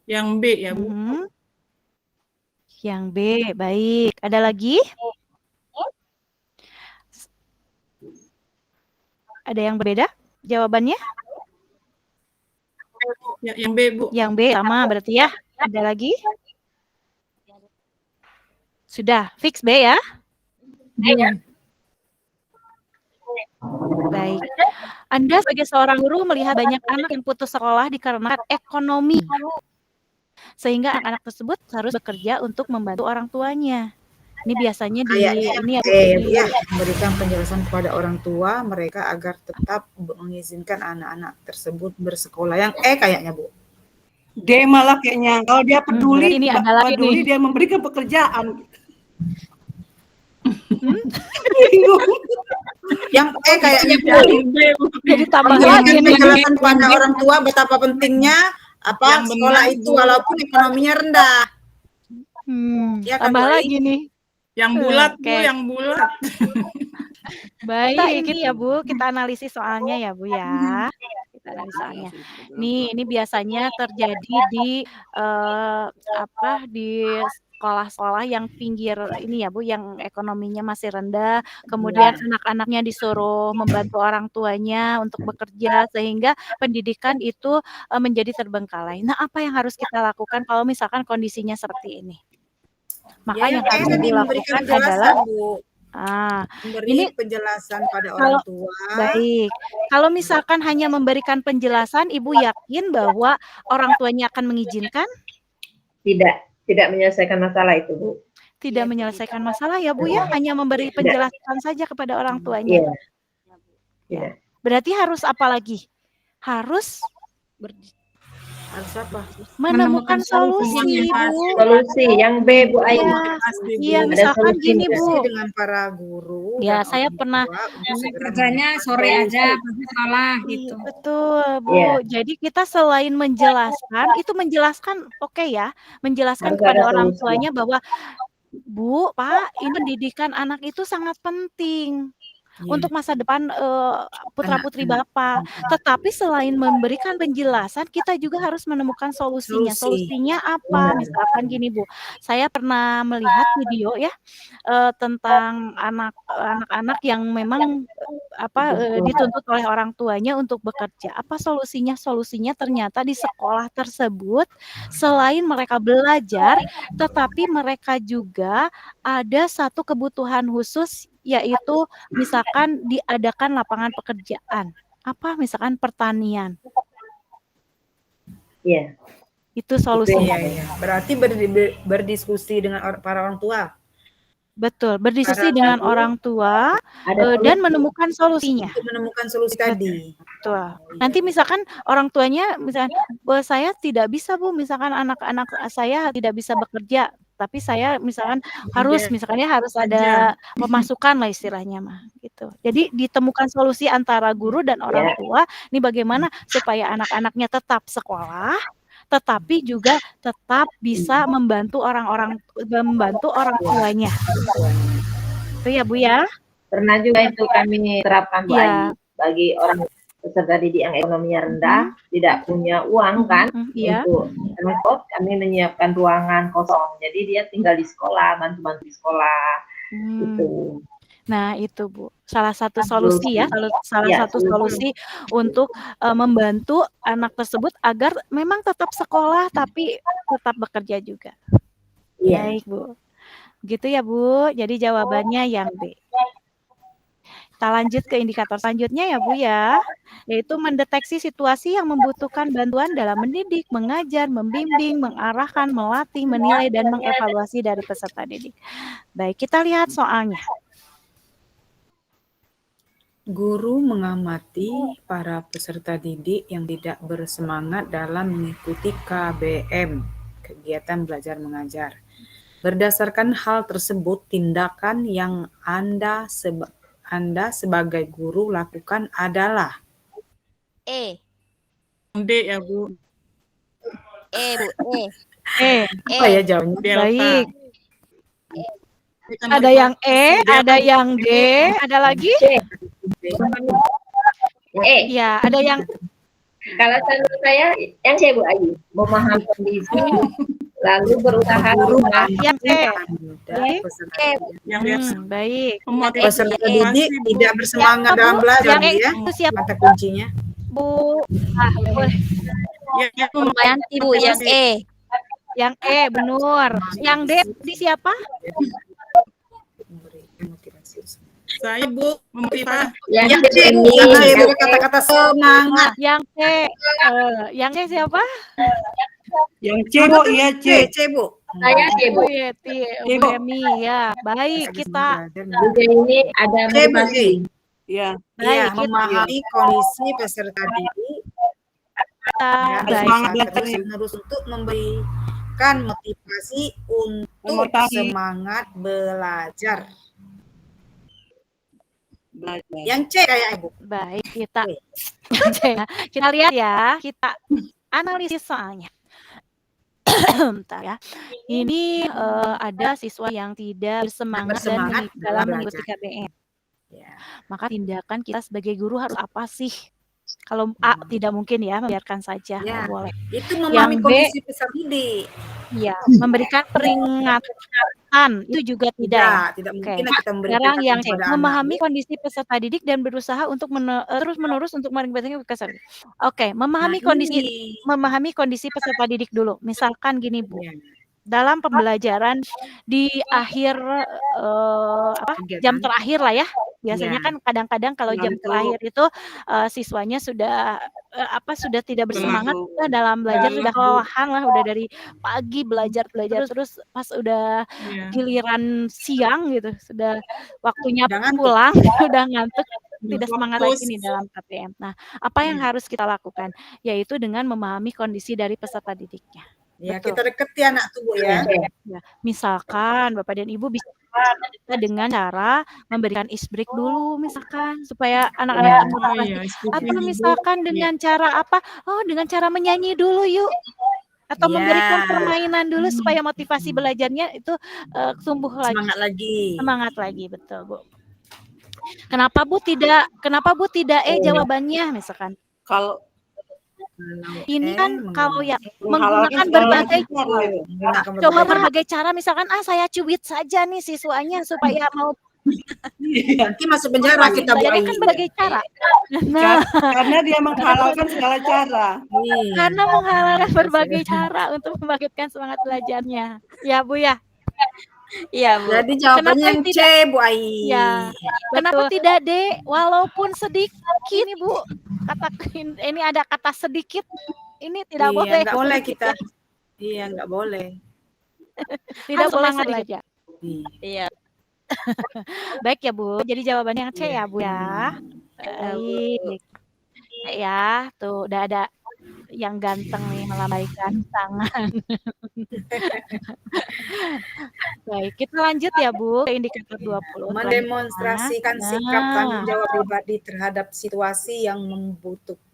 F: Yang B ya, Bu.
B: Yang B, baik. Ada lagi? Ada yang berbeda jawabannya?
F: Ya, yang B, Bu.
B: Yang B sama berarti ya. Ada lagi? Sudah, fix B ya? Baik. Anda sebagai seorang guru melihat banyak anak yang putus sekolah dikarenakan ekonomi. Sehingga anak-anak tersebut harus bekerja untuk membantu orang tuanya. Ini biasanya
D: memberikan penjelasan kepada orang tua mereka agar tetap mengizinkan anak-anak tersebut bersekolah. Yang kayaknya, Bu.
G: D malah kayaknya. Kalau dia peduli, dia memberikan pekerjaan.
D: Yang kayaknya
B: jadi tambah lagi
D: penjelasan kepada orang tua betapa pentingnya sekolah itu walaupun ekonominya rendah.
B: Ya, tambah lagi nih.
F: Yang bulat, Bu, yang bulat.
B: Baik, ya Bu, kita analisis soalnya ya Bu ya. Kita analisis soalnya. Nih, ini biasanya terjadi di di sekolah-sekolah yang pinggir ini ya Bu, yang ekonominya masih rendah, kemudian anak-anaknya disuruh membantu orang tuanya untuk bekerja sehingga pendidikan itu menjadi terbengkalai. Nah, apa yang harus kita lakukan kalau misalkan kondisinya seperti ini? Maka yang harus dilakukan adalah
D: memberi penjelasan pada orang tua.
B: Baik. Kalau misalkan hanya memberikan penjelasan, Ibu yakin bahwa orang tuanya akan mengizinkan?
C: Tidak menyelesaikan masalah itu, Bu.
B: Tidak menyelesaikan masalah ya, Bu ya, hanya memberi penjelasan saja kepada orang tuanya.
C: Iya.
B: Berarti harus apa lagi? harus
D: Harus apa?
B: menemukan solusi, Bu.
C: Solusi yang B, Bu Ayu.
B: Iya,
C: Ada
B: misalkan gini,
C: solusinya.
B: Bu.
D: Dengan para guru
B: Ya,
D: dan
B: saya
D: orang
B: pernah
D: tua untuk segera
I: Kerjanya sore aja pas sekolah gitu.
B: betul, Bu.
C: Iya.
B: Jadi kita selain menjelaskan, itu menjelaskan oke ya, menjelaskan
C: Harus
B: kepada
C: ada
B: orang
C: solusi.
B: tuanya bahwa, Bu, Pak, ini pendidikan anak itu sangat penting untuk masa depan putra-putri Bapak. Tetapi selain memberikan penjelasan, kita juga harus menemukan solusinya.
D: Solusi.
B: Solusinya apa? Misalkan gini, Bu, saya pernah melihat video ya tentang anak-anak yang memang dituntut oleh orang tuanya untuk bekerja. Apa solusinya? Solusinya ternyata di sekolah tersebut selain mereka belajar, tetapi mereka juga ada satu kebutuhan khusus, yaitu misalkan diadakan lapangan pekerjaan. Apa? Misalkan pertanian.
C: Iya.
B: Itu solusinya.
D: Iya. Berarti berdiskusi dengan para orang tua.
B: Betul, berdiskusi dengan orang tua dan menemukan solusinya.
D: Untuk menemukan solusi tadi.
B: Betul. Nanti misalkan orang tuanya misalkan saya tidak bisa, Bu, misalkan anak-anak saya tidak bisa bekerja, tapi saya misalkan harus ada pemasukan lah istilahnya mah gitu. Jadi ditemukan solusi antara guru dan orang tua. Ini bagaimana supaya anak-anaknya tetap sekolah, tetapi juga tetap bisa membantu orang tuanya. Itu ya, Bu ya.
C: Pernah juga itu kami terapkan, Bu Ayu, bagi orang peserta didik yang ekonominya rendah, tidak punya uang kan untuk transport, kami menyiapkan ruangan kosong. Jadi dia tinggal di sekolah, bantu-bantu di sekolah. Gitu.
B: Nah, itu, Bu. Salah satu solusi ya, solusi untuk membantu anak tersebut agar memang tetap sekolah tapi tetap bekerja juga. Baik, Bu. Gitu ya, Bu. Jadi jawabannya yang B. Kita lanjut ke indikator selanjutnya ya, Bu ya, yaitu mendeteksi situasi yang membutuhkan bantuan dalam mendidik, mengajar, membimbing, mengarahkan, melatih, menilai, dan mengevaluasi dari peserta didik. Baik, kita lihat soalnya.
D: Guru mengamati para peserta didik yang tidak bersemangat dalam mengikuti KBM, kegiatan belajar mengajar. Berdasarkan hal tersebut, tindakan yang Anda sebagai guru lakukan adalah
F: D ya, Bu.
E: Bu.
D: Apa ya jawabnya?
B: Baik. Ada yang E, ada yang D, ada lagi? Ya, ada yang.
C: Kalau menurut saya yang C, Bu Ayu, memahami kondisi lalu berusaha
B: yang E.
F: Baik.
D: Peserta didik tidak bersemangat dalam belajar ya. Mata kuncinya.
B: Bu, boleh.
E: Yanti, Bu, yang E.
B: Yang E, benar. Yang D di siapa?
F: Saya, Bu, memotivasi.
C: Yang C,
D: kata-kata semangat.
B: Yang C. Yang C siapa?
G: Yang C, Bu, iya C.
D: C, Bu.
C: Saya C, Bu.
B: Emi, ya. Baik, kita.
C: Juga ini ada motivasi.
G: Iya.
D: Iya, memahami kondisi peserta didik.
B: Semangat
D: terus untuk memberikan motivasi untuk semangat belajar. Yang C kayak Ibu.
B: Baik, kita lihat ya, kita analisis soalnya. Bentar ya. Ini ada siswa yang tidak bersemangat dalam mengikuti KBM. Maka tindakan kita sebagai guru harus apa sih? Kalau A tidak mungkin ya, membiarkan saja, nggak boleh.
D: Itu memahami kondisi peserta didik.
B: Iya, memberikan peringatan itu juga tidak.
D: Tidak mungkin kita memberikan.
B: Sekarang yang C, memahami kondisi peserta didik dan berusaha untuk terus-menerus untuk meningkatkan kesadaran. Oke, memahami kondisi peserta didik dulu. Misalkan gini, Bu. Dalam pembelajaran di akhir jam terakhir lah ya. Biasanya kan kadang-kadang kalau jam terakhir itu siswanya sudah tidak bersemangat dalam belajar, sudah kelelahan lah, udah dari pagi belajar terus pas udah giliran siang gitu, sudah waktunya pulang, udah ngantuk. tidak semangat lagi nih dalam KTM. Nah, apa yang harus kita lakukan? Yaitu dengan memahami kondisi dari peserta didiknya.
H: Ya,
B: Betul.
H: kita deketi anak tuh, Bu, ya.
B: Ya, misalkan Bapak dan Ibu bisa dengan cara memberikan ice break dulu misalkan supaya anak-anak konsentrasi. Atau misalkan dengan cara apa? Oh, dengan cara menyanyi dulu yuk. Atau memberikan permainan dulu supaya motivasi belajarnya itu tumbuh lagi. Semangat lagi, betul, Bu. Kenapa Bu tidak jawabannya misalkan?
G: Kalau
B: ini kan kalau ya menggunakan berbagai cara misalkan saya cubit saja nih siswanya supaya mau
H: nanti masuk penjara kita Bu Ai.
B: Kan berbagai cara.
G: Nah, karena dia menghalalkan segala cara.
B: Karena menghalalkan berbagai cara untuk membangkitkan semangat belajarnya. Ya Bu ya. Iya Bu.
H: Jadi jawabannya yang C Bu Ai.
B: Ya. Kenapa tidak D? Walaupun sedikit nih Bu. Katakan ini ada kata sedikit. Ini tidak boleh.
H: Enggak boleh kita. Iya, enggak boleh.
B: Tidak boleh belajar.
E: Iya.
B: Baik ya Bu. Jadi jawabannya yang C ya Bu ya. Baik. Ya, tuh udah ada yang ganteng nih melambaikan tangan. Baik, kita lanjut ya Bu ke indikator 20.
H: Mendemonstrasikan sikap tanggung jawab pribadi terhadap situasi yang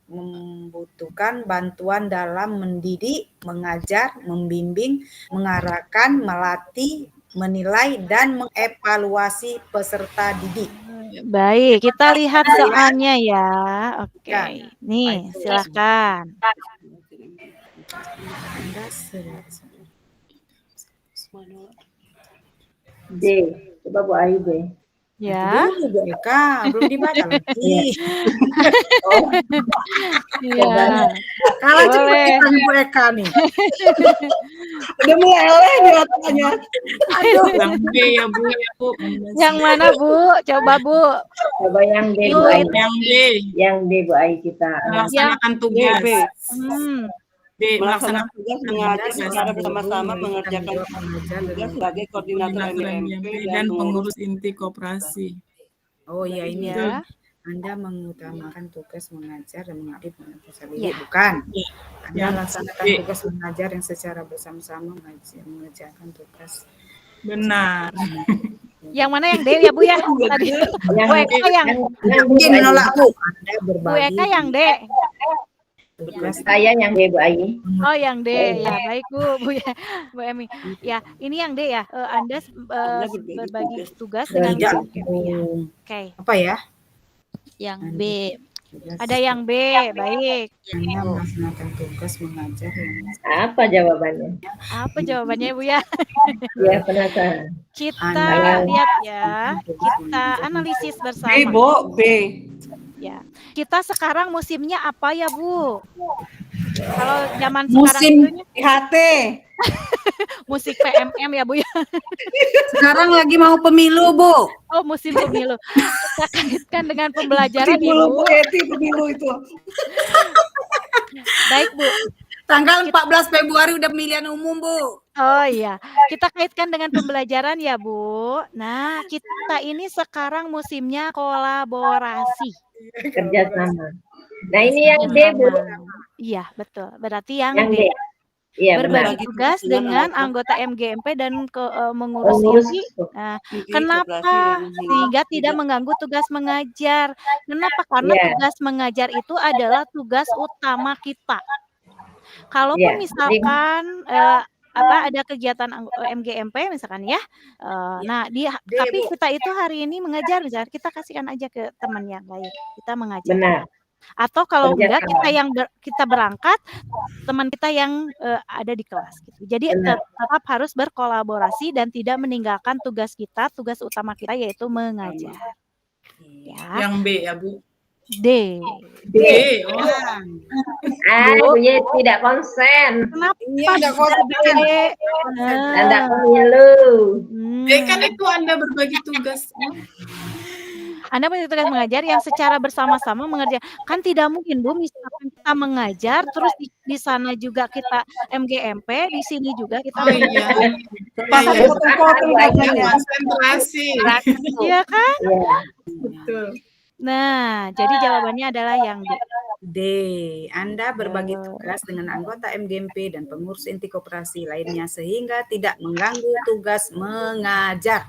H: membutuhkan bantuan dalam mendidik, mengajar, membimbing, mengarahkan, melatih, menilai, dan mengevaluasi peserta didik.
B: Baik, kita lihat soalnya ya. Oke, nih silakan.
C: D, coba Bu Ai D.
B: Ya.
H: Dulu Bu Eka, belum dibaca lagi.
B: Iya.
H: Kalau cepet Bu Eka nih.
G: Udah meleleh di otaknya.
H: Aduh.
F: Yang B ya Bu.
B: Yang mana Bu? Coba Bu.
C: Coba yang D Bu Ai.
F: Yang D.
C: Yang D Bu Ai kita.
F: Melaksanakan tugas.
G: B. Melaksanakan tugas mengajar secara bersama-sama mengerjakan tugas sebagai koordinator MGMP
F: dan pengurus inti koperasi.
H: Oh iya ini
B: ya.
H: Anda mengutamakan tugas mengajar dan mengabdi dengan peserta didik, bukan? Anda melaksanakan tugas mengajar yang secara bersama-sama mengerjakan tugas.
F: Benar.
B: Yang mana yang D ya Bu ya? Tadi Bu Eka yang
H: menolak Bu. Anda
B: Bu
H: berbagi.
B: Eka yang D.
C: Saya yang D Bu Ai.
B: Oh yang D ya, baik Bu ya, Bu Emi. Ya ini yang D ya. Anda berbagi tugas dengan ya. Oke.
H: Apa ya?
E: Yang B.
B: Ada yang B, baik.
H: Anda melaksanakan tugas mengajar.
C: Apa jawabannya?
B: Apa jawabannya Bu ya?
C: Ya penasaran.
B: Kita lihat ya, kita analisis bersama.
G: B Bu, B.
B: Ya, kita sekarang musimnya apa ya Bu? Kalau zaman
H: musim
B: sekarang
G: IHT.
B: musik PMM ya Bu ya.
H: Sekarang lagi mau pemilu Bu.
B: Oh musim pemilu. Kita kaitkan dengan pembelajaran
G: Ibu. Pemilu itu.
B: Baik Bu.
H: Tanggal 14 Februari udah pemilihan umum Bu.
B: Oh iya, kita kaitkan dengan pembelajaran ya Bu. Nah kita ini sekarang musimnya kolaborasi.
C: Kerjasama. Nah ini yang D Bu.
B: Iya betul. Berarti yang
C: D.
B: Iya, berbagi tugas dengan anggota MGMP dan mengurus ini. Nah, kenapa? Sehingga tidak mengganggu tugas mengajar. Kenapa? Karena tugas mengajar itu adalah tugas utama kita. Kalaupun misalkan ada kegiatan MGMP misalkan ya, nah tapi kita itu hari ini mengajar misalkan, kita kasihkan aja ke teman yang lain, kita mengajar.
C: Benar.
B: Atau kalau enggak kita berangkat, teman kita yang ada di kelas gitu. Jadi tetap harus berkolaborasi dan tidak meninggalkan tugas kita, tugas utama kita yaitu mengajar. Ya.
F: Yang B ya Bu.
B: D.
C: Bunyi tidak konsen.
B: Kenapa?
H: Tidak konsen.
C: Anda pemilu.
F: D kan itu Anda berbagi tugas.
B: Anda punya tugas mengajar yang secara bersama-sama mengerjakan. Kan tidak mungkin Bu, misalkan kita mengajar, terus di sana juga kita MGMP, di sini juga kita
F: konsentrasi.
B: Iya kan?
F: Betul.
B: Nah, jadi jawabannya adalah yang D.
D: D. Anda berbagi tugas dengan anggota MGMP dan pengurus inti koperasi lainnya sehingga tidak mengganggu tugas mengajar.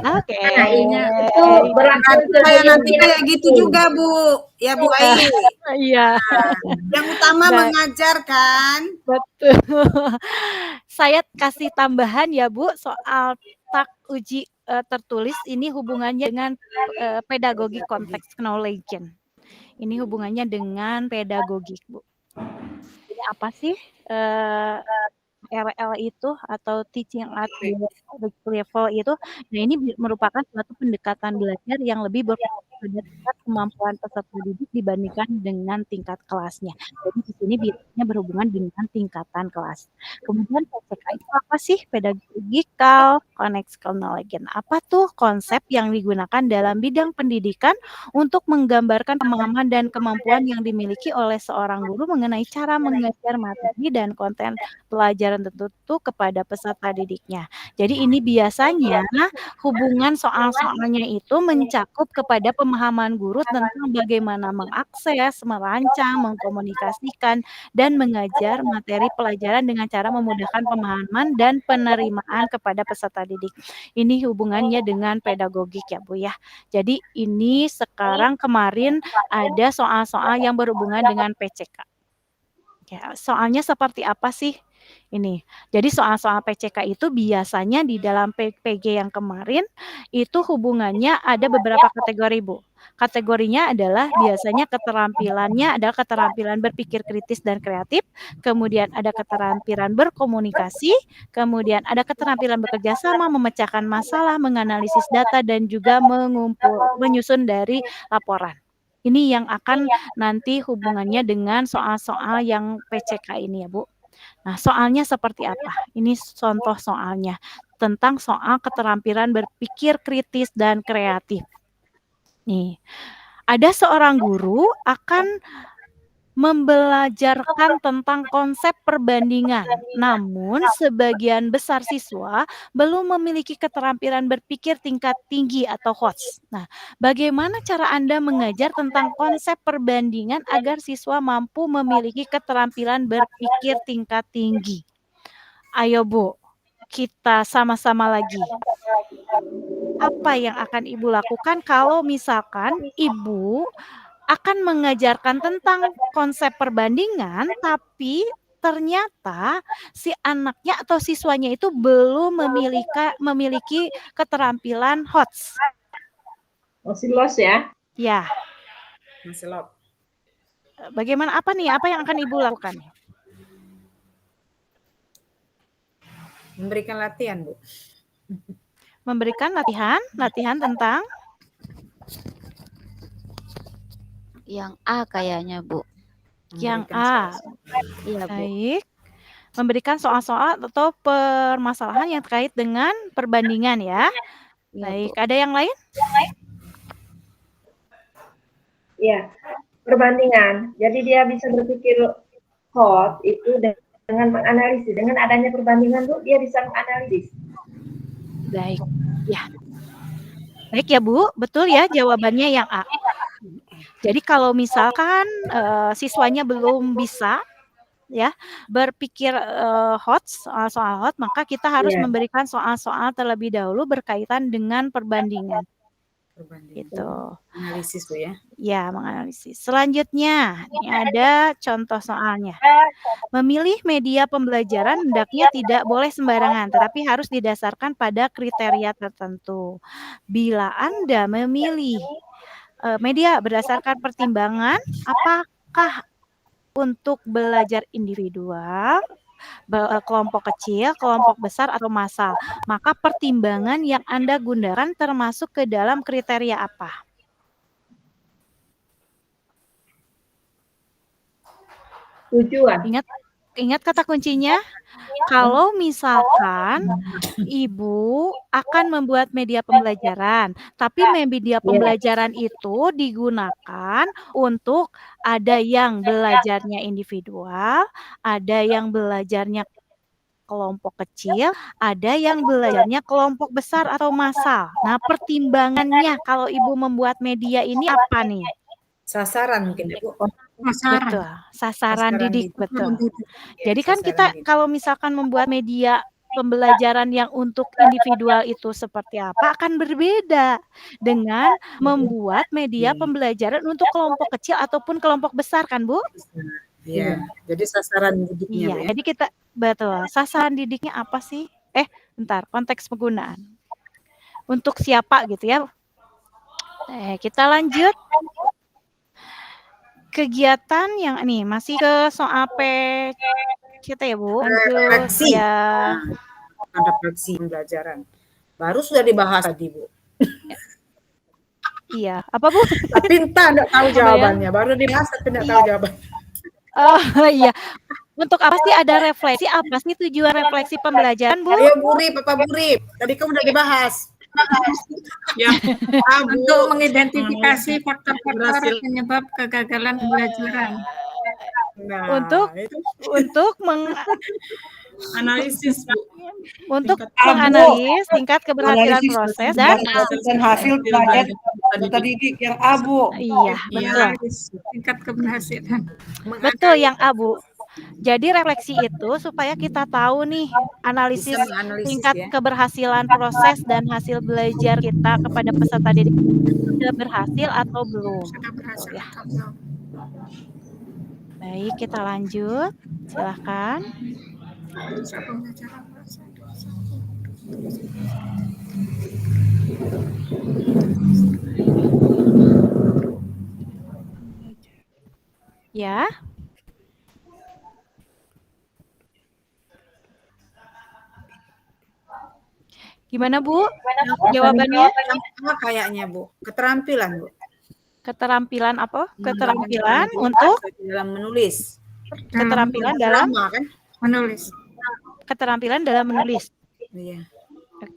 B: Oke.
C: Nah, itu berlaku
H: Saya nanti kayak gitu juga, Bu. Ya, Bu Ai.
B: Iya.
H: Yang utama mengajar kan?
B: Betul. Saya kasih tambahan ya, Bu, soal tak uji tertulis ini hubungannya dengan pedagogi konteks knowledge. Ini hubungannya dengan pedagogik, Bu. Jadi apa sih RL itu atau teaching at level itu? Nah, ini merupakan suatu pendekatan belajar yang lebih berfokus pada tingkat kemampuan peserta didik dibandingkan dengan tingkat kelasnya. Jadi di sini biasanya berhubungan dengan tingkatan kelas. Kemudian PCK itu apa sih? Pedagogical Contextual Knowledge. Apa tuh konsep yang digunakan dalam bidang pendidikan untuk menggambarkan pemahaman dan kemampuan yang dimiliki oleh seorang guru mengenai cara mengajar materi dan konten pelajaran tertentu kepada peserta didiknya. Jadi ini biasanya hubungan soal-soalnya itu mencakup kepada pemahaman guru tentang bagaimana mengakses, merancang, mengkomunikasikan, dan mengajar materi pelajaran dengan cara memudahkan pemahaman dan penerimaan kepada peserta didik. Ini hubungannya dengan pedagogik ya, Bu ya. Jadi ini sekarang kemarin ada soal-soal yang berhubungan dengan PCK. Ya, soalnya seperti apa sih? Ini. Jadi soal-soal PCK itu biasanya di dalam PG yang kemarin itu hubungannya ada beberapa kategori, Bu. Kategorinya adalah biasanya keterampilannya adalah keterampilan berpikir kritis dan kreatif, kemudian ada keterampilan berkomunikasi, kemudian ada keterampilan bekerja sama, memecahkan masalah, menganalisis data, dan juga menyusun dari laporan. Ini yang akan nanti hubungannya dengan soal-soal yang PCK ini ya, Bu. Nah, soalnya seperti apa? Ini contoh soalnya tentang soal keterampilan berpikir kritis dan kreatif. Nih, ada seorang guru akan membelajarkan tentang konsep perbandingan. Namun, sebagian besar siswa belum memiliki keterampilan berpikir tingkat tinggi atau HOTS. Nah, bagaimana cara Anda mengajar tentang konsep perbandingan agar siswa mampu memiliki keterampilan berpikir tingkat tinggi? Ayo, Bu, kita sama-sama lagi. Apa yang akan Ibu lakukan kalau misalkan Ibu akan mengajarkan tentang konsep perbandingan, tapi ternyata si anaknya atau siswanya itu belum memiliki keterampilan HOTS.
C: Masih lost ya?
B: Ya.
D: Masih lost.
B: Bagaimana apa nih? Apa yang akan Ibu lakukan?
D: Memberikan latihan, Bu.
B: Memberikan latihan tentang
E: yang A kayaknya, Bu.
B: Yang A. Iya, Bu. Baik. Memberikan soal-soal atau permasalahan yang terkait dengan perbandingan ya. Baik, ada yang lain?
C: Iya, perbandingan. Jadi dia bisa berpikir hot itu dengan menganalisis. Dengan adanya perbandingan tuh dia bisa menganalisis.
B: Baik, ya. Baik ya, Bu. Betul ya jawabannya yang A. Jadi kalau misalkan siswanya belum bisa ya berpikir soal hot, maka kita harus memberikan soal-soal terlebih dahulu berkaitan dengan perbandingan. Gitu.
D: Analisis, Bu ya.
B: Ya, menganalisis. Selanjutnya, ini ada contoh soalnya. Memilih media pembelajaran hendaknya tidak boleh sembarangan, tetapi harus didasarkan pada kriteria tertentu. Bila Anda memilih media berdasarkan pertimbangan, apakah untuk belajar individual, kelompok kecil, kelompok besar, atau massal, maka pertimbangan yang Anda gunakan termasuk ke dalam kriteria apa?
C: Tujuan.
B: Ingat kata kuncinya. Kalau misalkan Ibu akan membuat media pembelajaran, tapi media pembelajaran itu digunakan untuk ada yang belajarnya individual, ada yang belajarnya kelompok kecil, ada yang belajarnya kelompok besar atau massal. Nah, pertimbangannya kalau Ibu membuat media ini apa nih?
H: Sasaran mungkin ya, Bu.
B: Betul, sasaran didik, betul. Jadi kan
H: Sasaran
B: kita
H: didik.
B: kalau misalkan membuat media pembelajaran yang untuk individual itu seperti apa akan berbeda dengan membuat media pembelajaran untuk kelompok kecil ataupun kelompok besar kan, Bu?
H: Iya, jadi sasaran didiknya,
B: Iya,
H: Bu ya.
B: jadi kita betul, sasaran didiknya apa sih? Bentar, konteks penggunaan. Untuk siapa gitu ya. Kita lanjut. Kegiatan yang nih masih ke soal kita ya, Bu.
H: Refleksi.
B: Ya.
H: Refleksi pembelajaran. Baru sudah dibahas tadi, Bu.
B: Iya, apa, Bu?
H: Tapi entah enggak tahu jawabannya. Baru dibahas tapi enggak tahu jawaban.
B: Oh, iya. Untuk apa sih ada refleksi? Apa sih tujuan refleksi pembelajaran, Bu?
H: Ayo Burip, Papa Burip. Tadi kan udah dibahas.
F: Ya,
I: Untuk mengidentifikasi faktor-faktor penyebab kegagalan pembelajaran.
H: Nah,
B: untuk
F: analisis, Bu.
B: Untuk menganalisis tingkat keberhasilan proses dan
G: hasil belajar terdidik yang abu.
B: Iya, betul.
I: Tingkat keberhasilan.
B: Betul yang abu. Jadi refleksi itu supaya kita tahu nih analisis tingkat keberhasilan proses dan hasil belajar kita kepada peserta didik sudah berhasil atau belum. Ya. Baik, kita lanjut. Silahkan. Ya. Gimana, Bu? Jawabannya?
H: Kayaknya, Bu. Keterampilan, Bu.
B: Keterampilan apa? Keterampilan untuk
H: dalam menulis.
B: Keterampilan dalam
I: menulis.
B: Keterampilan dalam menulis.
H: Iya.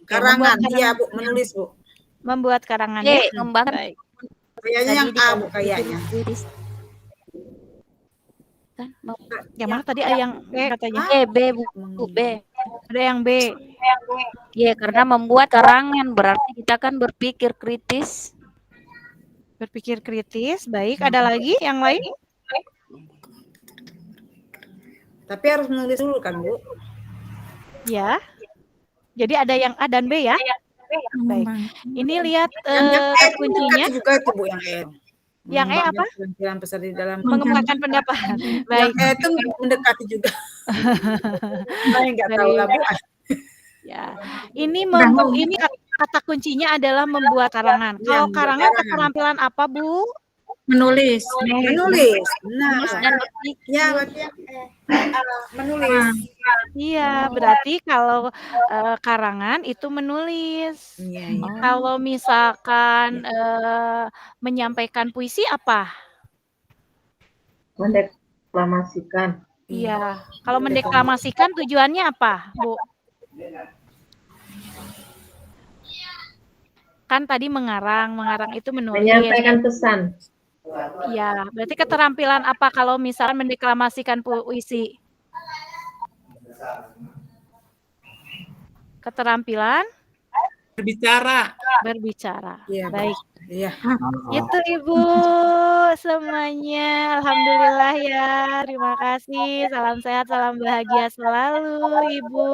H: Karangan, iya, Bu, menulis, Bu.
B: Membuat karangan ya.
E: Baik.
H: Kayaknya yang A, Bu, kayaknya.
B: Yang mana tadi yang B katanya?
E: B, Bu, B.
B: Ada yang B.
E: Ya, karena membuat karangan berarti kita kan berpikir kritis.
B: Berpikir kritis, baik. Ada lagi yang lain?
H: Tapi harus menulis dulu kan, Bu?
B: Ya. Jadi ada yang A dan B ya? Baik. Ini lihat kuncinya.
H: Juga itu, Bu, yang E.
B: Yang E apa?
H: Penampilan peserta di dalam
B: mengembangkan pendapat. Baik.
H: Yang E itu mendekati juga. Saya nggak tahu lah, Bu.
B: Ya, ini kata kuncinya adalah membuat karangan. Kalau karangan keterampilan apa, Bu?
I: Menulis.
H: Menulis. Nah,
E: Dan berpikir.
H: ya, menulis.
B: Iya, berarti kalau karangan itu menulis.
H: Iya.
B: Kalau misalkan menyampaikan puisi apa?
C: Mendeklamasikan.
B: Iya, kalau mendeklamasikan tujuannya apa, Bu? Kan tadi mengarang itu menulis.
C: Menyampaikan pesan.
B: Iya, berarti keterampilan apa kalau misalnya mendeklamasikan puisi? Keterampilan berbicara.
H: Iya,
B: baik.
H: Iya.
B: Itu Ibu semuanya. Alhamdulillah ya. Terima kasih. Salam sehat, salam bahagia selalu, Ibu.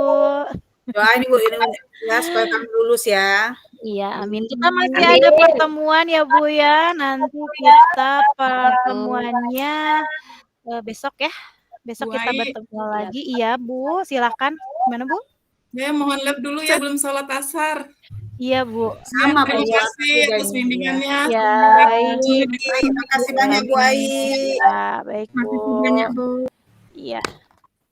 H: Doain Ibu ini ya supaya kamu lulus ya.
B: Iya, amin. Kita masih ada pertemuan ya, Bu ya. Nanti kita pertemuannya besok ya. Besok kita bertemu lagi. Iya, Bu. Silakan. Gimana, Bu?
F: Ya, mohon lab dulu ya, belum sholat asar.
B: Iya, Bu.
H: Sama, Bu.
F: Terima kasih atas bimbingannya.
B: Ya, baik.
H: Terima kasih banyak, Bu Ai.
B: Ya, baik, Bu.
I: Banyak, Bu.
B: Iya.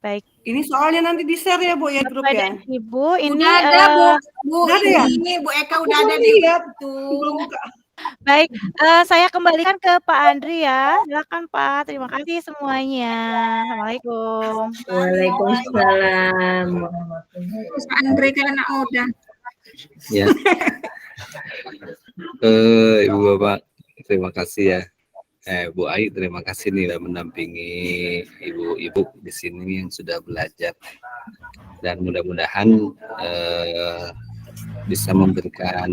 B: Baik.
G: Ini soalnya nanti di-share ya, Bu, ya, grup ya.
B: Ibu, ini
H: udah ada, Bu.
G: Udah ada ya?
H: Ini Bu Eka udah ada di
G: belum buka.
B: Baik, saya kembalikan ke Pak Andri ya. Silakan Pak. Terima kasih semuanya. Assalamualaikum.
C: Waalaikumsalam.
I: Pak Andri kan anak muda.
A: Ya. Ibu Bapak, terima kasih ya. Bu Ai, terima kasih nih udah mendampingi ibu-ibu di sini yang sudah belajar dan mudah-mudahan bisa memberikan